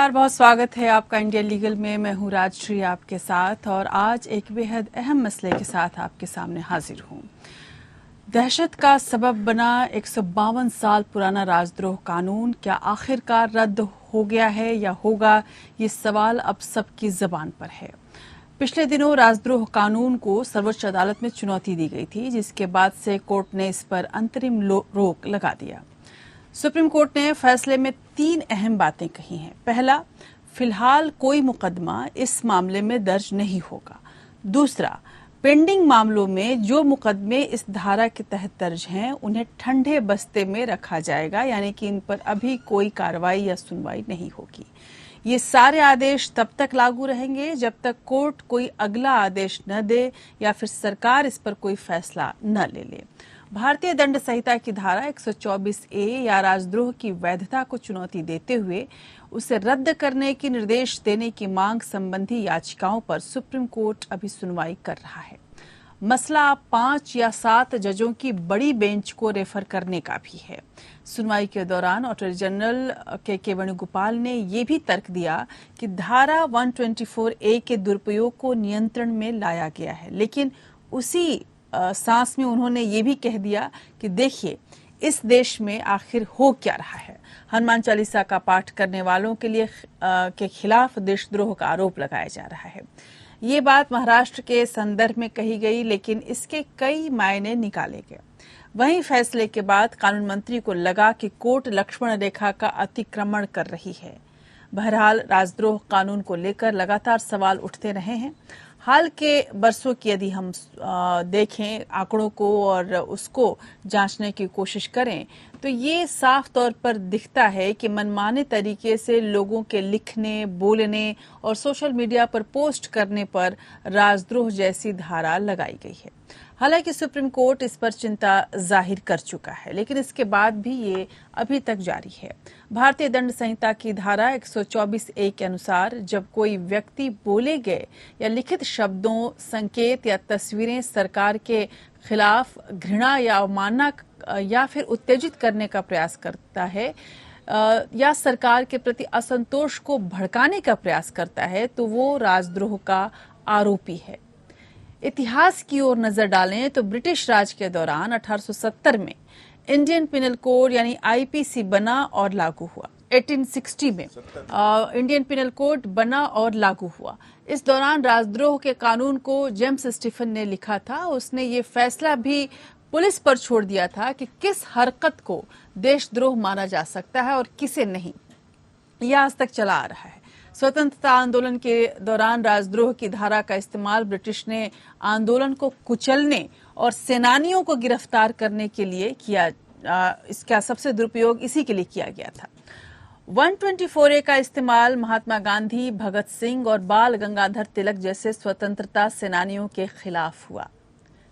नमस्कार, बहुत स्वागत है आपका इंडिया लीगल में। मैं हूँ राजश्री आपके साथ और आज एक बेहद अहम मसले के साथ आपके सामने हाजिर हूँ। दहशत का सबब बना 152 साल पुराना राजद्रोह कानून क्या आखिरकार रद्द हो गया है या होगा, ये सवाल अब सबकी जबान पर है। पिछले दिनों राजद्रोह कानून को सर्वोच्च अदालत में चुनौती दी गई थी, जिसके बाद से कोर्ट ने इस पर अंतरिम रोक लगा दिया। सुप्रीम कोर्ट ने फैसले में 3 अहम बातें कही हैं। पहला, फिलहाल कोई मुकदमा इस मामले में दर्ज नहीं होगा। दूसरा, पेंडिंग मामलों में जो मुकदमे इस धारा के तहत दर्ज हैं उन्हें ठंडे बस्ते में रखा जाएगा, यानी कि इन पर अभी कोई कार्रवाई या सुनवाई नहीं होगी। ये सारे आदेश तब तक लागू रहेंगे जब तक कोर्ट कोई अगला आदेश न दे या फिर सरकार इस पर कोई फैसला न ले ले। भारतीय दंड संहिता की धारा 124A या राजद्रोह की वैधता को चुनौती देते हुए उसे रद्द करने की निर्देश देने की मांग संबंधी याचिकाओं पर सुप्रीम कोर्ट अभी सुनवाई कर रहा है। मसला 5 या 7 जजों की बड़ी बेंच को रेफर करने का भी है। सुनवाई के दौरान अटॉर्नी जनरल के वेणुगोपाल ने ये भी तर्क दिया कि धारा 124A के दुरुपयोग को नियंत्रण में लाया गया है, लेकिन उसी सांस में उन्होंने ये भी कह दिया कि देखिए, इस देश में आखिर हो क्या रहा है। हनुमान चालीसा का पाठ करने वालों के खिलाफ देशद्रोह का आरोप लगाया जा रहा है। ये बात महाराष्ट्र के संदर्भ में कही गई, लेकिन इसके कई मायने निकाले गए। वहीं फैसले के बाद कानून मंत्री को लगा कि कोर्ट लक्ष्मण रेखा का अतिक्रमण कर रही है। बहरहाल राजद्रोह कानून को लेकर लगातार सवाल उठते रहे हैं। हाल के बरसों की यदि हम देखें आंकड़ों को और उसको जांचने की कोशिश करें तो ये साफ तौर पर दिखता है कि मनमाने तरीके से लोगों के लिखने, बोलने और सोशल मीडिया पर पोस्ट करने पर राजद्रोह जैसी धारा लगाई गई है। हालांकि सुप्रीम कोर्ट इस पर चिंता जाहिर कर चुका है, लेकिन इसके बाद भी ये अभी तक जारी है। भारतीय दंड संहिता की धारा 124A के अनुसार जब कोई व्यक्ति बोले गए या लिखित शब्दों, संकेत या तस्वीरें सरकार के खिलाफ घृणा या अवमानना या फिर उत्तेजित करने का प्रयास करता है या सरकार के प्रति असंतोष को भड़काने का प्रयास करता है, तो वो राजद्रोह का आरोपी है। इतिहास की ओर नजर डालें तो ब्रिटिश राज के दौरान 1870 में इंडियन पिनल कोड यानी IPC बना और लागू हुआ। 1860 में इंडियन पिनल कोड बना और लागू हुआ। इस दौरान राजद्रोह के कानून को जेम्स स्टीफन ने लिखा था। उसने ये फैसला भी पुलिस पर छोड़ दिया था कि किस हरकत को देशद्रोह माना जा सकता है और किसे नहीं। यह आज तक चला आ रहा है। स्वतंत्रता आंदोलन के दौरान राजद्रोह की धारा का इस्तेमाल ब्रिटिश ने आंदोलन को कुचलने और सेनानियों को गिरफ्तार करने के लिए किया। इसका सबसे दुरुपयोग इसी के लिए किया गया था। 124A का इस्तेमाल महात्मा गांधी, भगत सिंह और बाल गंगाधर तिलक जैसे स्वतंत्रता सेनानियों के खिलाफ हुआ।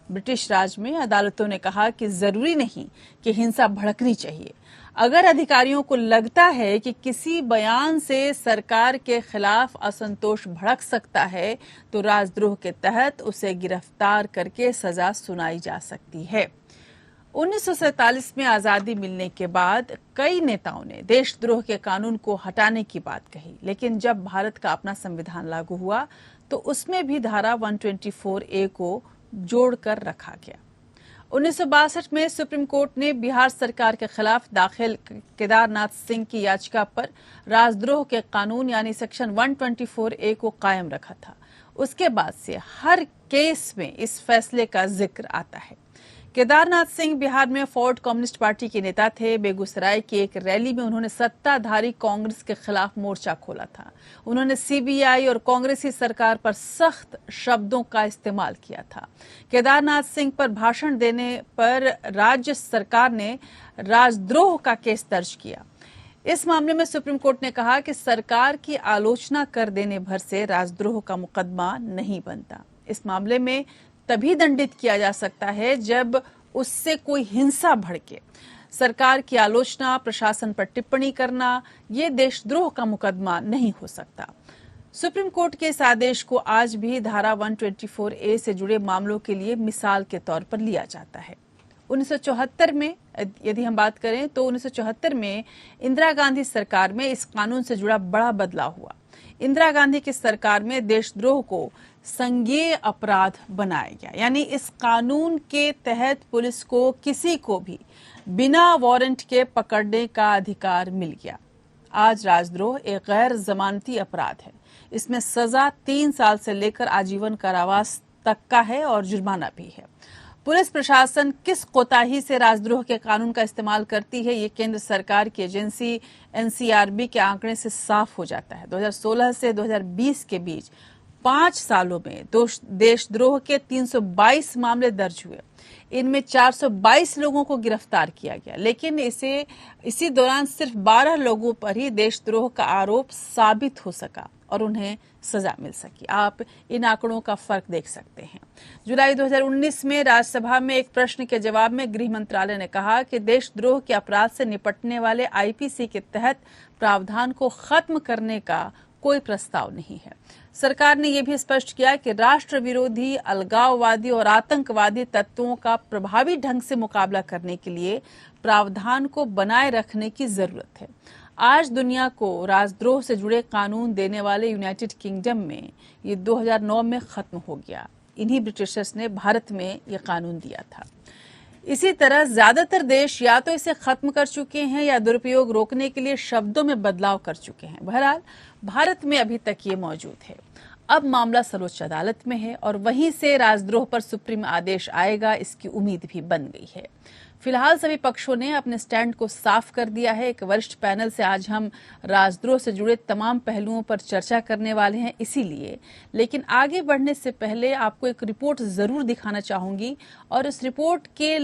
ब्रिटिश राज में अदालतों ने कहा कि जरूरी नहीं कि हिंसा भड़कनी चाहिए। अगर अधिकारियों को लगता है कि किसी बयान से सरकार के खिलाफ असंतोष भड़क सकता है तो राजद्रोह के तहत उसे गिरफ्तार करके सजा सुनाई जा सकती है। 1947 में आजादी मिलने के बाद कई नेताओं ने देशद्रोह के कानून को हटाने की बात कही, लेकिन जब भारत का अपना संविधान लागू हुआ तो उसमें भी धारा 124A को जोड़कर रखा गया। 1962 में सुप्रीम कोर्ट ने बिहार सरकार के खिलाफ दाखिल केदारनाथ सिंह की याचिका पर राजद्रोह के कानून यानी सेक्शन 124A को कायम रखा था। उसके बाद से हर केस में इस फैसले का जिक्र आता है। केदारनाथ सिंह बिहार में फोर्ड कम्युनिस्ट पार्टी के नेता थे। बेगूसराय की एक रैली में उन्होंने सत्ताधारी कांग्रेस के खिलाफ मोर्चा खोला था। उन्होंने CBI और कांग्रेसी सरकार पर सख्त शब्दों का इस्तेमाल किया था। केदारनाथ सिंह पर भाषण देने पर राज्य सरकार ने राजद्रोह का केस दर्ज किया। इस मामले में सुप्रीम कोर्ट ने कहा कि सरकार की आलोचना कर देने भर से राजद्रोह का मुकदमा नहीं बनता। इस मामले में तभी दंडित किया जा सकता है जब उससे कोई हिंसा भड़के। सरकार की आलोचना, प्रशासन पर टिप्पणी करना, ये देशद्रोह का मुकदमा नहीं हो सकता। सुप्रीम कोर्ट के इस आदेश को आज भी धारा 124A से जुड़े मामलों के लिए मिसाल के तौर पर लिया जाता है। 1974 में यदि हम बात करें तो 1974 में इंदिरा गांधी सरकार में इस कानून से जुड़ा बड़ा बदलाव हुआ। इंदिरा गांधी की सरकार में देशद्रोह को संज्ञेय अपराध बनाया गया, यानी इस कानून के तहत पुलिस को किसी को भी बिना वारंट के पकड़ने का अधिकार मिल गया। आज राजद्रोह एक गैर जमानती अपराध है। इसमें सजा 3 साल से लेकर आजीवन कारावास तक का है और जुर्माना भी है। पुलिस प्रशासन किस कोताही से राजद्रोह के कानून का इस्तेमाल करती है, ये केंद्र सरकार की एजेंसी एनसीआरबी के आंकड़े से साफ हो जाता है। 2016 से 2020 के बीच 5 सालों में देशद्रोह के 322 मामले दर्ज हुए। इनमें 422 लोगों को गिरफ्तार किया गया, लेकिन इसी दौरान सिर्फ 12 लोगों पर ही देशद्रोह का आरोप साबित हो सका और उन्हें सजा मिल सकी। आप इन आंकड़ों का फर्क देख सकते हैं। जुलाई 2019 में राज्यसभा में एक प्रश्न के जवाब में गृह मंत्रालय ने कहा कि देशद्रोह के अपराध से निपटने वाले आईपीसी के तहत प्रावधान को खत्म करने का कोई प्रस्ताव नहीं है। सरकार ने यह भी स्पष्ट किया कि राष्ट्र विरोधी, अलगाववादी और आतंकवादी तत्वों का प्रभावी ढंग से मुकाबला करने के लिए प्रावधान को बनाए रखने की जरूरत है। आज दुनिया को राजद्रोह से जुड़े कानून देने वाले यूनाइटेड किंगडम में ये 2009 में खत्म हो गया। इन्हीं ब्रिटिशर्स ने भारत में ये कानून दिया था। इसी तरह ज्यादातर देश या तो इसे खत्म कर चुके हैं या दुरुपयोग रोकने के लिए शब्दों में बदलाव कर चुके हैं। बहरहाल भारत में अभी तक ये मौजूद है। अब मामला सर्वोच्च अदालत में है और वहीं से राजद्रोह पर सुप्रीम आदेश आएगा, इसकी उम्मीद भी बन गई है। फिलहाल सभी पक्षों ने अपने स्टैंड को साफ कर दिया है। एक वरिष्ठ पैनल से आज हम राजद्रोह से जुड़े तमाम पहलुओं पर चर्चा करने वाले हैं, इसीलिए लेकिन आगे बढ़ने से पहले आपको एक रिपोर्ट जरूर दिखाना चाहूंगी और इस रिपोर्ट के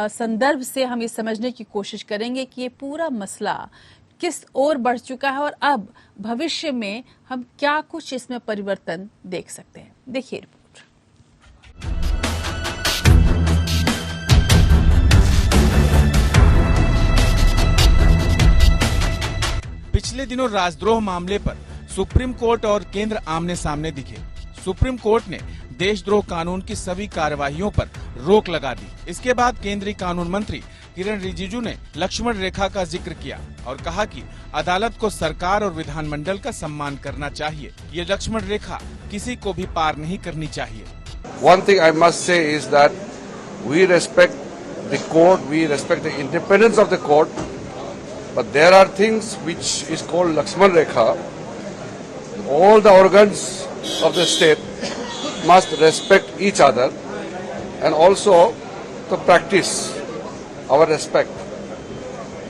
संदर्भ से हम ये समझने की कोशिश करेंगे कि ये पूरा मसला किस ओर बढ़ चुका है और अब भविष्य में हम क्या कुछ इसमें परिवर्तन देख सकते हैं। देखिए रिपोर्ट। पिछले दिनों राजद्रोह मामले पर सुप्रीम कोर्ट और केंद्र आमने सामने दिखे। सुप्रीम कोर्ट ने देशद्रोह कानून की सभी कार्यवाहियों पर रोक लगा दी। इसके बाद केंद्रीय कानून मंत्री किरण रिजिजू ने लक्ष्मण रेखा का जिक्र किया और कहा कि अदालत को सरकार और विधानमंडल का सम्मान करना चाहिए। ये लक्ष्मण रेखा किसी को भी पार नहीं करनी चाहिए। One thing I must say is that we respect the court, we respect the independence of the court, but there are things which is called Lakshman Rekha. All the organs of the state must respect each other and also to practice our respect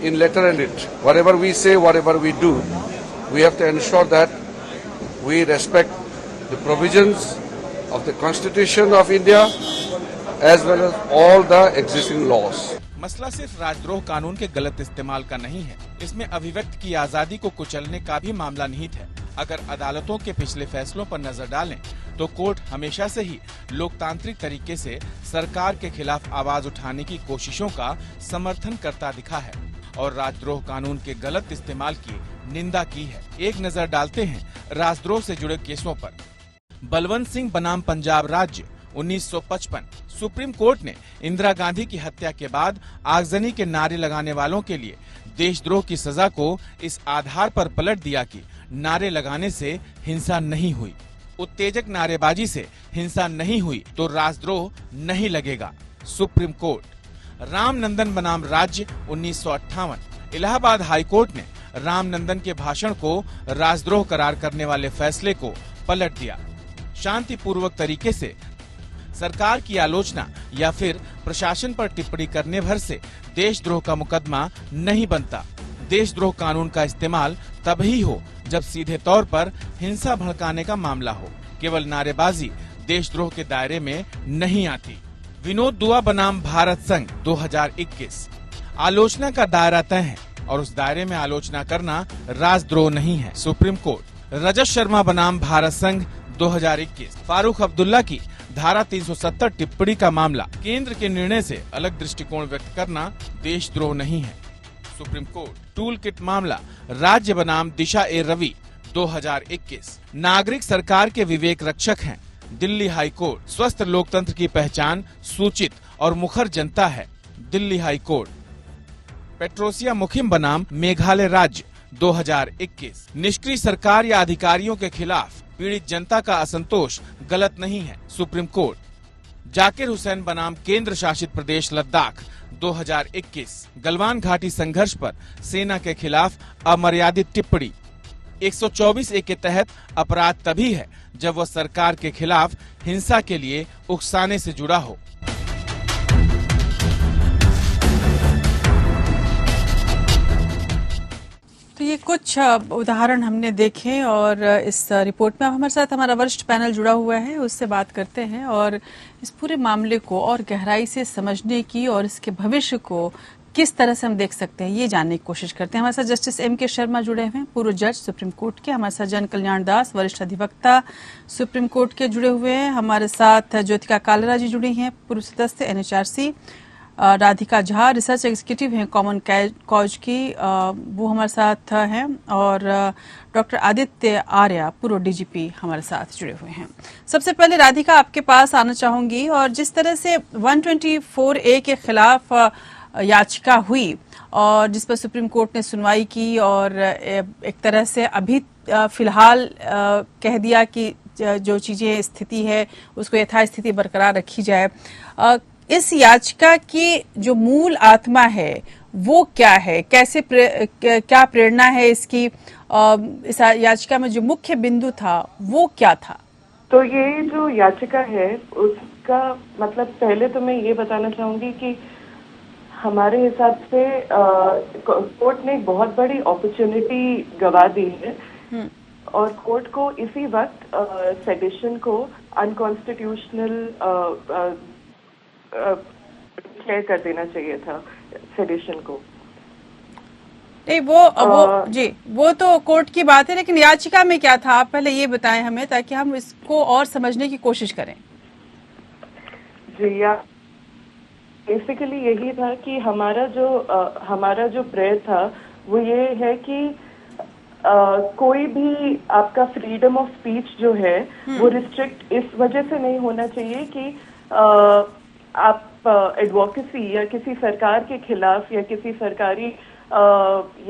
in letter and deed. Whatever we say, whatever we do, we have to ensure that we respect the provisions of the Constitution of India as well as all the existing laws. मसला सिर्फ राजद्रोह कानून के गलत इस्तेमाल का नहीं है, इसमें अभिव्यक्ति की आजादी को कुचलने का भी मामला निहित है। अगर अदालतों के पिछले फैसलों पर नजर डालें तो कोर्ट हमेशा से ही लोकतांत्रिक तरीके से सरकार के खिलाफ आवाज उठाने की कोशिशों का समर्थन करता दिखा है और राजद्रोह कानून के गलत इस्तेमाल की निंदा की है। एक नजर डालते हैं राजद्रोह से जुड़े केसों पर। बलवंत सिंह बनाम पंजाब राज्य 1955। सुप्रीम कोर्ट ने इंदिरा गांधी की हत्या के बाद आगजनी के नारे लगाने वालों के लिए देशद्रोह की सजा को इस आधार पर पलट दिया कि नारे लगाने से हिंसा नहीं हुई। उत्तेजक नारेबाजी से हिंसा नहीं हुई तो राजद्रोह नहीं लगेगा। Supreme court. रामनंदन बनाम राज्य 1958। इलाहाबाद हाई कोर्ट ने रामनंदन के भाषण को राजद्रोह करार करने वाले फैसले को पलट दिया। शांतिपूर्वक तरीके से सरकार की आलोचना या फिर प्रशासन पर टिप्पणी करने भर से देशद्रोह का मुकदमा नहीं बनता। देशद्रोह कानून का इस्तेमाल तभी हो जब सीधे तौर पर हिंसा भड़काने का मामला हो। केवल नारेबाजी देशद्रोह के दायरे में नहीं आती। विनोद दुआ बनाम भारत संघ 2021। आलोचना का दायरा तय है और उस दायरे में आलोचना करना राजद्रोह नहीं है। Supreme court. रजत शर्मा बनाम भारत संघ 2021। फारूक अब्दुल्ला की धारा 370 टिप्पणी का मामला। केंद्र के निर्णय से अलग दृष्टिकोण व्यक्त करना देशद्रोह नहीं है। Supreme court. टूल किट मामला। राज्य बनाम दिशा ए रवि 2021। नागरिक सरकार के विवेक रक्षक हैं। Delhi high court. स्वस्थ लोकतंत्र की पहचान सूचित और मुखर जनता है। Delhi high court. Patricia Mukhim बनाम मेघालय राज्य 2021। निष्क्रिय सरकार या अधिकारियों के खिलाफ पीड़ित जनता का असंतोष गलत नहीं है, सुप्रीम कोर्ट। जाकिर हुसैन बनाम केंद्र शासित प्रदेश लद्दाख 2021। गलवान घाटी संघर्ष पर सेना के खिलाफ अमर्यादित टिप्पणी। 124A के तहत अपराध तभी है जब वह सरकार के खिलाफ हिंसा के लिए उकसाने से जुड़ा हो। तो ये कुछ उदाहरण हमने देखे और इस रिपोर्ट में अब हमारे साथ हमारा वरिष्ठ पैनल जुड़ा हुआ है, उससे बात करते हैं और इस पूरे मामले को और गहराई से समझने की और इसके भविष्य को किस तरह से हम देख सकते हैं ये जानने की कोशिश करते हैं। हमारे साथ जस्टिस M.K. शर्मा जुड़े हुए हैं, पूर्व जज सुप्रीम कोर्ट के। हमारे साथ जन कल्याण दास, वरिष्ठ अधिवक्ता सुप्रीम कोर्ट के जुड़े हुए हैं। हमारे साथ ज्योतिका कालरा जी जुड़ी हैं, पूर्व सदस्य NHRC। Radhika Jha research executive हैं कॉमन कॉज की, वो हमारे साथ हैं। और डॉक्टर आदित्य आर्या, पूर्व DGP हमारे साथ जुड़े हुए हैं। सबसे पहले राधिका आपके पास आना चाहूंगी और जिस तरह से 124A के खिलाफ याचिका हुई और जिस पर सुप्रीम कोर्ट ने सुनवाई की और एक तरह से अभी फिलहाल कह दिया कि जो चीजें स्थिति है उसको यथास्थिति बरकरार रखी जाए, इस याचिका की जो मूल आत्मा है वो क्या है, कैसे क्या प्रेरणा है इसकी, इस याचिका में जो मुख्य बिंदु था वो क्या था? तो ये जो याचिका है उसका मतलब पहले तो मैं ये बताना चाहूंगी कि हमारे हिसाब से कोर्ट ने एक बहुत बड़ी अपॉर्चुनिटी गवा दी है और कोर्ट को इसी वक्त सेडिशन को अनकॉन्स्टिट्यूशनल डिक्लेयर कर देना चाहिए था, सेडिशन को। नहीं वो तो कोर्ट की बात है, लेकिन याचिका में क्या था आप पहले ये बताएं हमें ताकि हम इसको और समझने की कोशिश करें। जी, या बेसिकली यही था कि हमारा जो प्रेयर था वो ये है कि कोई भी आपका फ्रीडम ऑफ स्पीच जो है वो रिस्ट्रिक्ट इस वजह से नहीं होना चाहिए कि आप एडवोकेसी या किसी सरकार के खिलाफ या किसी सरकारी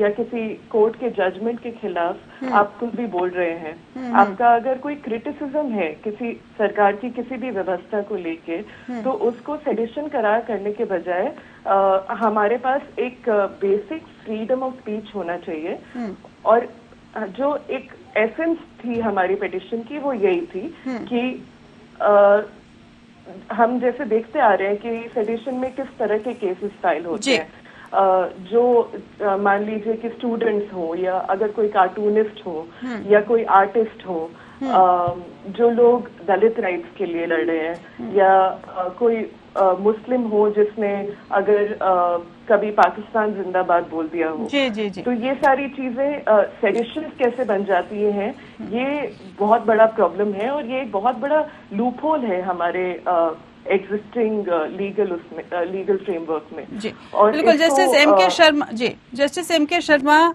या किसी कोर्ट के जजमेंट के खिलाफ आप कुछ भी बोल रहे हैं। आपका अगर कोई क्रिटिसिज्म है किसी सरकार की किसी भी व्यवस्था को लेके तो उसको सेडिशन करार करने के बजाय हमारे पास एक बेसिक फ्रीडम ऑफ स्पीच होना चाहिए। और जो एक एसेंस थी हमारी पिटिशन की वो यही थी कि हम जैसे देखते आ रहे हैं कि सेडिशन में किस तरह के केसेस फाइल होते हैं, जो मान लीजिए कि स्टूडेंट्स हो या अगर कोई कार्टूनिस्ट हो या कोई आर्टिस्ट हो, जो लोग दलित राइट्स के लिए लड़ रहे हैं या कोई मुस्लिम हो जिसने अगर कभी पाकिस्तान जिंदाबाद बोल दिया हो। जी। तो ये सारी चीजें सेडिशन कैसे बन जाती हैं, ये बहुत बड़ा प्रॉब्लम है और ये एक बहुत बड़ा लूपहोल है हमारे एग्जिस्टिंग लीगल फ्रेमवर्क में। जी बिल्कुल। Justice M.K. शर्मा,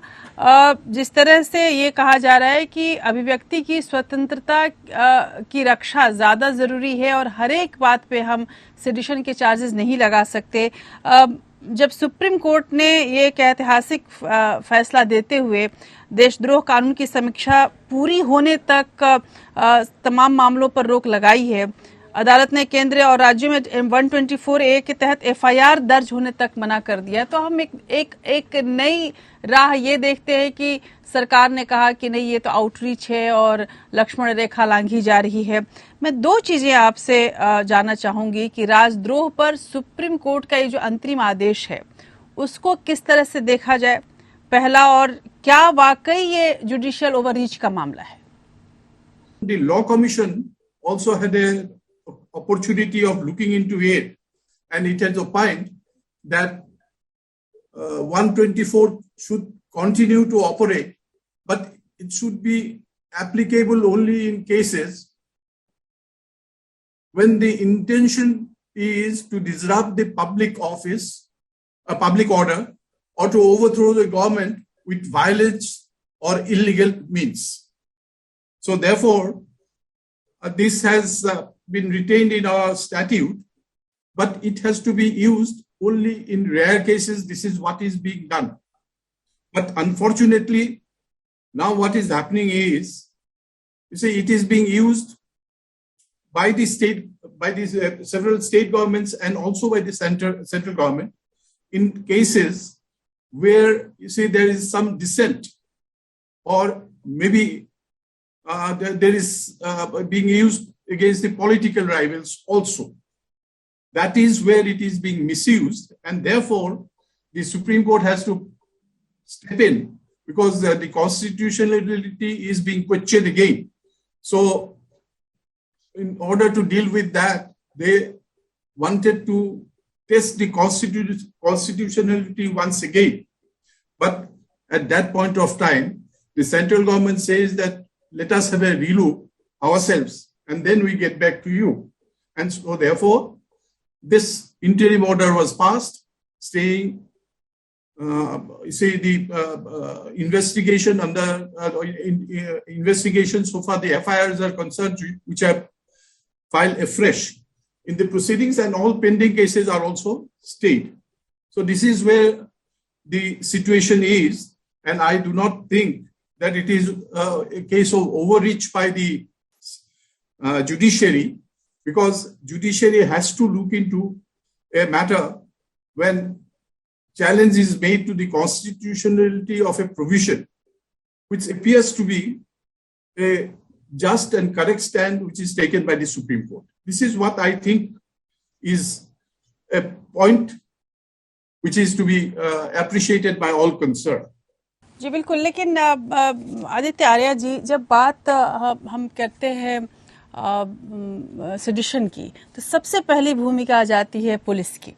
जिस तरह से ये कहा जा रहा है कि अभिव्यक्ति की स्वतंत्रता की रक्षा ज्यादा जरूरी है और हर एक बात पे हम सेडिशन के चार्जेस नहीं लगा सकते, जब सुप्रीम कोर्ट ने ये एक ऐतिहासिक फैसला देते हुए देशद्रोह कानून की समीक्षा पूरी होने तक तमाम मामलों पर रोक लगाई है, अदालत ने केंद्र और राज्यों में 124A के तहत FIR दर्ज होने तक मना कर दिया, तो हम एक नई राह ये देखते हैं कि सरकार ने कहा कि नहीं ये तो आउटरीच है और लक्ष्मण रेखा लांघी जा रही है। मैं दो चीजें आपसे जानना चाहूंगी कि राजद्रोह पर सुप्रीम कोर्ट का ये जो अंतरिम आदेश है उसको किस तरह से देखा जाए, पहला, और क्या वाकई ये जुडिशियल ओवररीच का मामला है? The Law Commission also had a opportunity of looking into it, and it has opined that 124 should continue to operate, but it should be applicable only in cases when the intention is to disrupt the public office, a public order, or to overthrow the government with violence or illegal means. So therefore, this has been retained in our statute, but it has to be used only in rare cases this is what is being done. But unfortunately, now what is happening is, you see, it is being used by the state, by these several state governments and also by the central government in cases where, you see, there is some dissent, or maybe there is being used against the political rivals also. That is where it is being misused, and therefore the Supreme Court has to step in, because the constitutionality is being questioned again. So in order to deal with that, they wanted to test the constitutionality once again. But at that point of time, the central government says that let us have a relook ourselves and then we get back to you. And so therefore, this interim order was passed saying, the investigation under investigation so far the FIRs are concerned, which have filed afresh in the proceedings, and all pending cases are also stayed. So this is where the situation is, and I do not think that it is a case of overreach by the judiciary, because judiciary has to look into a matter when challenge is made to the constitutionality of a provision, which appears to be a just and correct stand which is taken by the Supreme Court. This is what I think is a point which is to be appreciated by all concerned. जी बिल्कुल, लेकिन आदित्य आर्या जी, जब बात हम करते हैं sedition की, तो सबसे पहली भूमिका आ जाती है पुलिस की।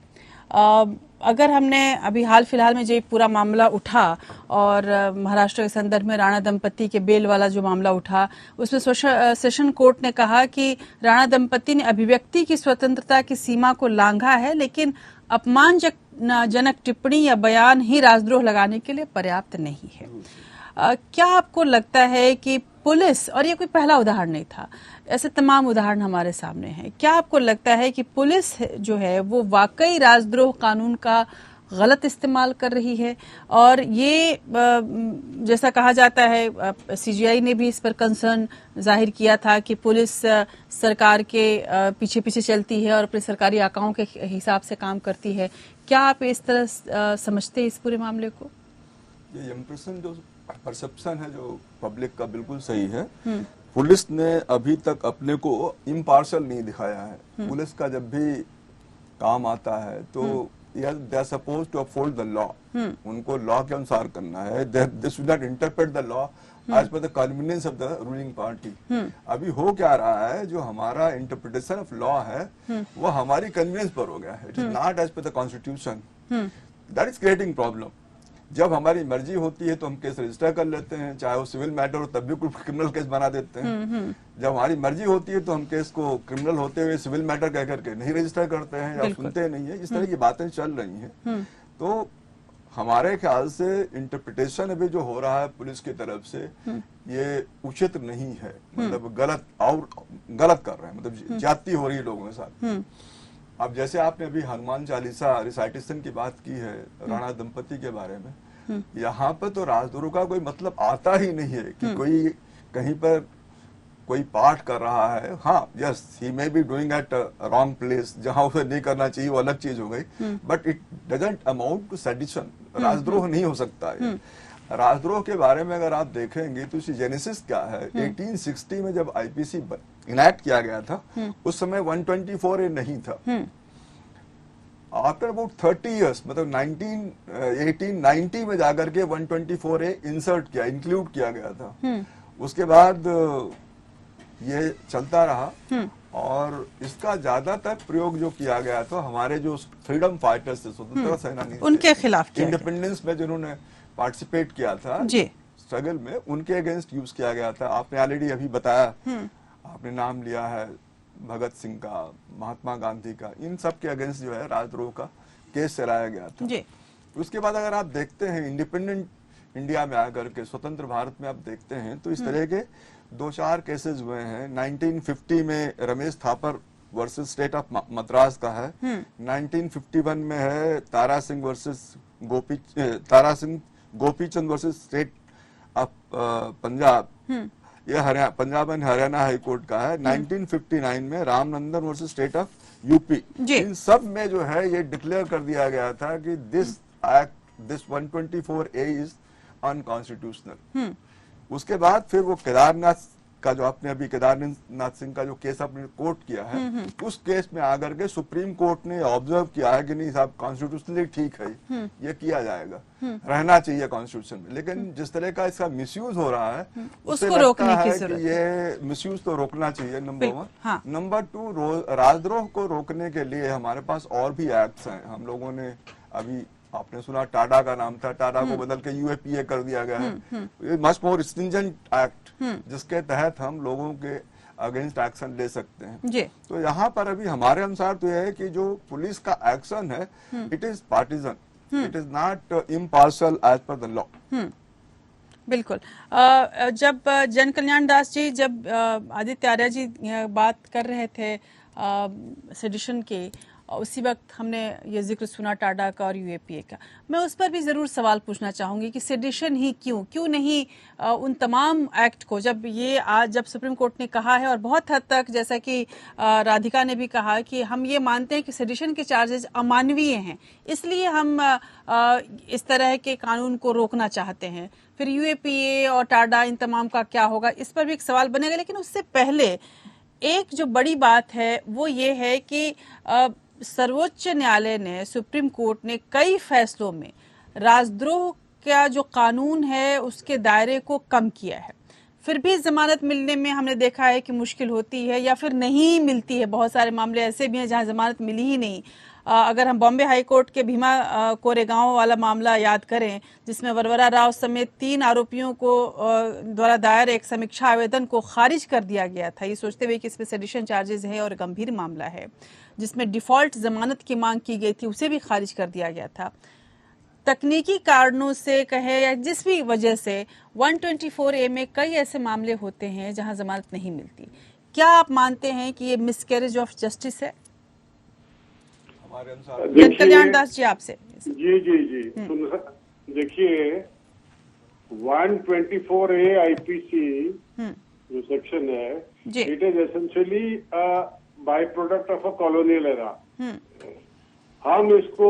अगर हमने अभी हाल फिलहाल में जो पूरा मामला उठा और महाराष्ट्र के संदर्भ में राणा दंपति के बेल वाला जो मामला उठा, उसमें सेशन कोर्ट ने कहा कि राणा दंपति ने अभिव्यक्ति की स्वतंत्रता की सीमा को लांघा है, लेकिन अपमानजनक टिप्पणी या बयान ही राजद्रोह लगाने के लिए पर्याप्त नहीं है। क्या आपको लगता है कि पुलिस, और ये कोई पहला उदाहरण नहीं था, ऐसे तमाम उदाहरण हमारे सामने हैं, क्या आपको लगता है कि पुलिस जो है वो वाकई राजद्रोह कानून का गलत इस्तेमाल कर रही है? और ये जैसा कहा जाता है, सीजीआई ने भी इस पर कंसर्न जाहिर किया था कि पुलिस सरकार के पीछे पीछे चलती है और अपने सरकारी आकाओं के हिसाब से काम करती है। क्या आप इस तरह समझते हैं इस पूरे मामले को? ये इम्प्रेशन, जो परसेप्शन है जो पब्लिक का, बिल्कुल सही है। पुलिस ने अभी तक अपने को इम्पार्शियल नहीं दिखाया है। पुलिस का जब भी काम आता है तो they are suppose to uphold the law, उनको लॉ के अनुसार करना है। They should not interpret the law as per the convenience of the ruling party. अभी हो क्या रहा है, जो हमारा इंटरप्रिटेशन ऑफ लॉ है वो हमारी कन्वीनियंस पर हो गया है। It is not as per the constitution. That is creating problem. जब हमारी मर्जी होती है तो हम केस रजिस्टर कर लेते हैं, चाहे वो सिविल मैटर हो तब भी कुछ क्रिमिनल केस बना देते हैं। जब हमारी मर्जी होती है तो हम केस को क्रिमिनल होते हुए सिविल मैटर कह करके नहीं रजिस्टर करते हैं या सुनते नहीं है। इस तरह की बातें चल रही हैं। तो हमारे ख्याल से इंटरप्रिटेशन अभी जो हो रहा है पुलिस की तरफ से, ये उचित नहीं है। मतलब गलत कर रहे हैं, मतलब ज्यादती हो रही है लोगों के साथ। अब जैसे आपने अभी हनुमान चालीसा रिसाइटेशन की बात की है राणा दंपति के बारे में, यहाँ पर तो राजद्रोह का कोई मतलब आता ही नहीं है कि कोई कहीं पर कोई पाठ कर रहा है। हाँ, yes, he may be doing at wrong place, जहाँ उसे नहीं करना चाहिए वो अलग चीज हो गई, but it doesn't amount to sedition. राजद्रोह नहीं हो सकता है। राजद्रोह के बारे में अगर आप देखेंगे तो इसकी जेनेसिस क्या है, 1860 में जब आईपीसी इनैक्ट किया गया था उस समय 124A नहीं था। आफ्टर अबाउट 30 इयर्स, मतलब 1890 में जाकर के 124A इंसर्ट किया, इंक्लूड किया गया था। उसके बाद ये चलता रहा और इसका ज्यादातर प्रयोग जो किया गया था हमारे जो फ्रीडम फाइटर्स थे, स्वतंत्रता सेनानी, उनके खिलाफ, इंडिपेंडेंस में जिन्होंने पार्टिसिपेट किया था स्ट्रगल में, उनके अगेंस्ट यूज किया गया था। आपने ऑलरेडी अभी बताया, आपने नाम लिया है भगत सिंह का, महात्मा गांधी का, इन सब के अगेंस्ट जो है राजद्रोह का केस चलाया गया था। उसके बाद अगर आप देखते हैं इंडिपेंडेंट इंडिया में आकर के, स्वतंत्र भारत में आप देखते हैं तो इस तरह के 2-4 केसेस हुए हैं। 1950 में Ramesh Thapar versus state of Madras का है। 1951 में है Tara Singh Gopichand versus state of Punjab, ये Punjab and Haryana high court का है। 1959 में Ramnandan versus state of UP. इन सब में जो है ये डिक्लेयर कर दिया गया था कि दिस 124A इज अनकॉन्स्टिट्यूशनल। उसके बाद फिर वो केदारनाथ का जो आपने अभी केदारनाथ सिंह का जो केस आपने कोर्ट किया है, उस केस में आकर के सुप्रीम कोर्ट ने ऑब्जर्व किया है कि नहीं साहब कॉन्स्टिट्यूशनली ठीक है, ये किया जाएगा, रहना चाहिए कॉन्स्टिट्यूशन में। लेकिन जिस तरह का इसका मिसयूज हो रहा है उससे लगता है कि ये मिसयूज तो रोकना चाहिए, नंबर 1। नंबर 2, राजद्रोह को रोकने के लिए हमारे पास और भी एक्ट्स हैं। हम लोगों ने अभी आपने सुना टाडा का नाम था, टाडा को बदल के यूएपीए कर दिया गया है। मच मोर स्ट्रिंजेंट एक्ट जिसके तहत हम लोगों के अगेंस्ट एक्शन ले सकते हैं। तो यहाँ पर अभी हमारे अनुसार तो यह है कि जो पुलिस का एक्शन है it is partisan, it is not impartial as per the law. बिल्कुल। जब जन कल्याण दास जी, जब आदित्य आर्या जी बात कर रहे थे सेडिशन की, उसी वक्त हमने ये जिक्र सुना टाडा का और यूएपीए का। मैं उस पर भी जरूर सवाल पूछना चाहूंगी कि सेडिशन ही क्यों नहीं उन तमाम एक्ट को, जब ये आज जब सुप्रीम कोर्ट ने कहा है और बहुत हद तक जैसा कि राधिका ने भी कहा कि हम ये मानते हैं कि सेडिशन के चार्जेस अमानवीय हैं, इसलिए हम इस तरह के कानून को रोकना चाहते हैं, फिर यूएपीए और टाडा इन तमाम का क्या होगा, इस पर भी एक सवाल बनेगा। लेकिन उससे पहले एक जो बड़ी बात है वो ये है कि सर्वोच्च न्यायालय ने, सुप्रीम कोर्ट ने कई फैसलों में राजद्रोह का जो कानून है उसके दायरे को कम किया है। फिर भी जमानत मिलने में हमने देखा है कि मुश्किल होती है या फिर नहीं मिलती है। बहुत सारे मामले ऐसे भी हैं जहां जमानत मिली ही नहीं। अगर हम बॉम्बे हाई कोर्ट के भीमा कोरेगांव वाला मामला याद करें, जिसमें वरवरा राव समेत 3 आरोपियों को द्वारा दायर एक समीक्षा आवेदन को खारिज कर दिया गया था, ये सोचते हुए कि इसमें सेडिशन चार्जेस हैं और गंभीर मामला है, जिसमें डिफॉल्ट जमानत की मांग की गई थी, उसे भी खारिज कर दिया गया था। तकनीकी कारणों से कहे या जिस भी वजह से 124A में कई ऐसे मामले होते हैं जहां जमानत नहीं मिलती। क्या आप मानते हैं कि ये मिसकैरेज ऑफ जस्टिस है? हमारे अनुसार जन कल्याण दास जी आपसे। जी देखिए 124A आईपीसी जो सेक्शन है, it is essentially by product of a colonial era. हम इसको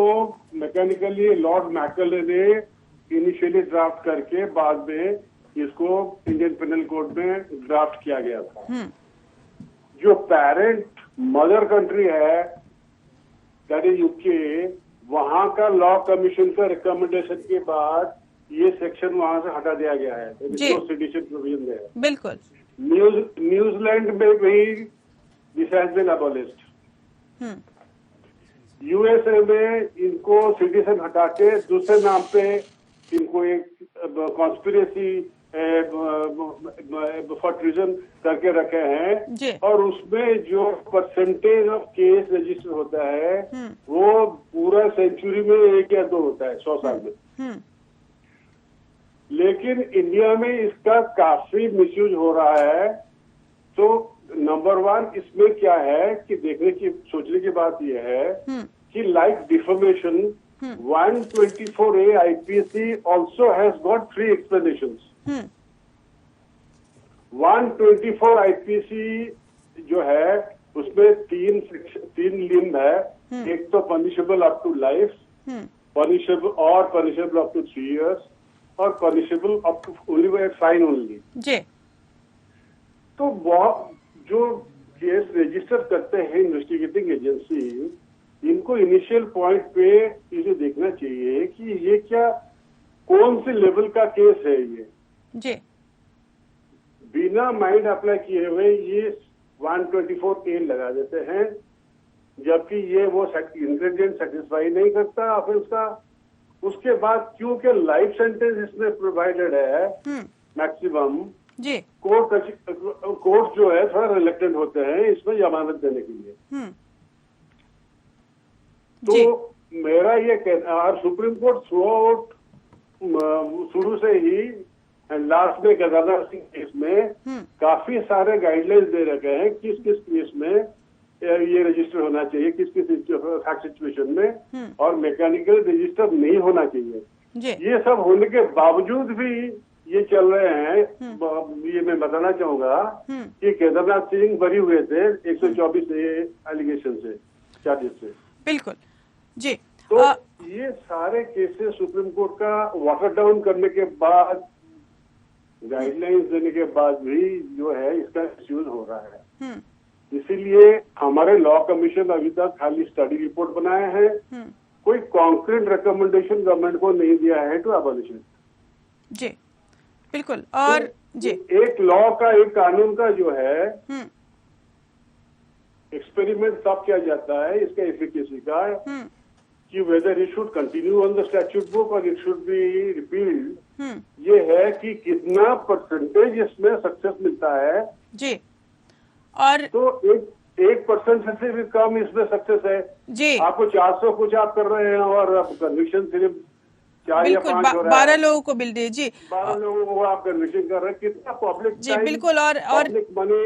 मैकेनिकली लॉर्ड मैकले ने इनिशियली ड्राफ्ट करके बाद में इसको इंडियन पेनल कोड में ड्राफ्ट किया गया था। जो पेरेंट मदर कंट्री है दैट इज यूके, वहां का लॉ कमीशन का रिकमेंडेशन के बाद ये सेक्शन वहां से हटा दिया गया है, जो सेडिशन प्रोविजन है। बिल्कुल। न्यूजीलैंड में भी this has been abolished. USA में इनको सिटीजन हटा के दूसरे नाम पे इनको एक कॉन्स्पिरेसी फॉर ट्रीजन करके रखे हैं, और उसमें जो परसेंटेज ऑफ केस रजिस्टर होता है वो पूरा सेंचुरी में 1 या 2 होता है 100 साल में। लेकिन इंडिया में इसका काफी मिसयूज हो रहा है। तो नंबर 1 इसमें क्या है कि देखने की सोचने की बात यह है कि like deformation 124A IPC also has got 3 explanations. 124 IPC जो है उसमें 3 लिम्ब है। एक तो punishable up to life, punishable up to 3 years और punishable up to only fine only. तो जो केस रजिस्टर करते हैं इन्वेस्टिगेटिंग एजेंसी, इनको इनिशियल पॉइंट पे इसे देखना चाहिए कि ये क्या कौन से लेवल का केस है। ये बिना माइंड अप्लाई किए हुए ये 124A लगा देते हैं, जबकि ये वो इंग्रेडिएंट सेटिस्फाई नहीं करता ऑफेंस का। उसके बाद क्योंकि लाइफ सेंटेंस इसमें प्रोवाइडेड है मैक्सिमम, कोर्ट जो है थोड़ा रिलेक्टेंट होते हैं इसमें जमानत देने के लिए। तो मेरा ये कहना, और सुप्रीम कोर्ट थ्रू आउट शुरू से ही लास्ट में गदाधर सिंह केस में काफी सारे गाइडलाइंस दे रखे हैं किस किस केस में ये रजिस्टर होना चाहिए, किस किस फैक्ट सिचुएशन में, और मैकेनिकल रजिस्टर नहीं होना चाहिए। ये सब होने के बावजूद भी ये चल रहे हैं। ये मैं बताना चाहूंगा कि केदारनाथ सिंह बरी हुए थे 124 एलिगेशन से, चार्जेस से। बिल्कुल जी। तो ये सारे केसेस सुप्रीम कोर्ट का वाटर डाउन करने के बाद, गाइडलाइंस देने के बाद भी जो है इसका मिसयूज हो रहा है। इसीलिए हमारे लॉ कमीशन अभी तक खाली स्टडी रिपोर्ट बनाए हैं, कोई कॉन्क्रीट रिकमेंडेशन गवर्नमेंट को नहीं दिया है टू अबॉलिश इट। जी बिल्कुल। और तो जी एक लॉ का, एक कानून का जो है एक्सपेरिमेंट तब किया जाता है इसका एफिकेसी का, कि whether it should continue on the statute book और इट शुड बी रिपील्ड। ये है कि कितना परसेंटेज इसमें सक्सेस मिलता है जी। और तो 1% से भी कम इसमें सक्सेस है जी। आपको 400 कुछ आप कर रहे हैं और अब कन्विक्शन सिर्फ 4 या 5 हो रहा है। 12 लोगों को मिल रही है जी। 12 लोगों को आप कन्विक्शन कर रहे हैं। कितना पब्लिक जी बिल्कुल। और public money,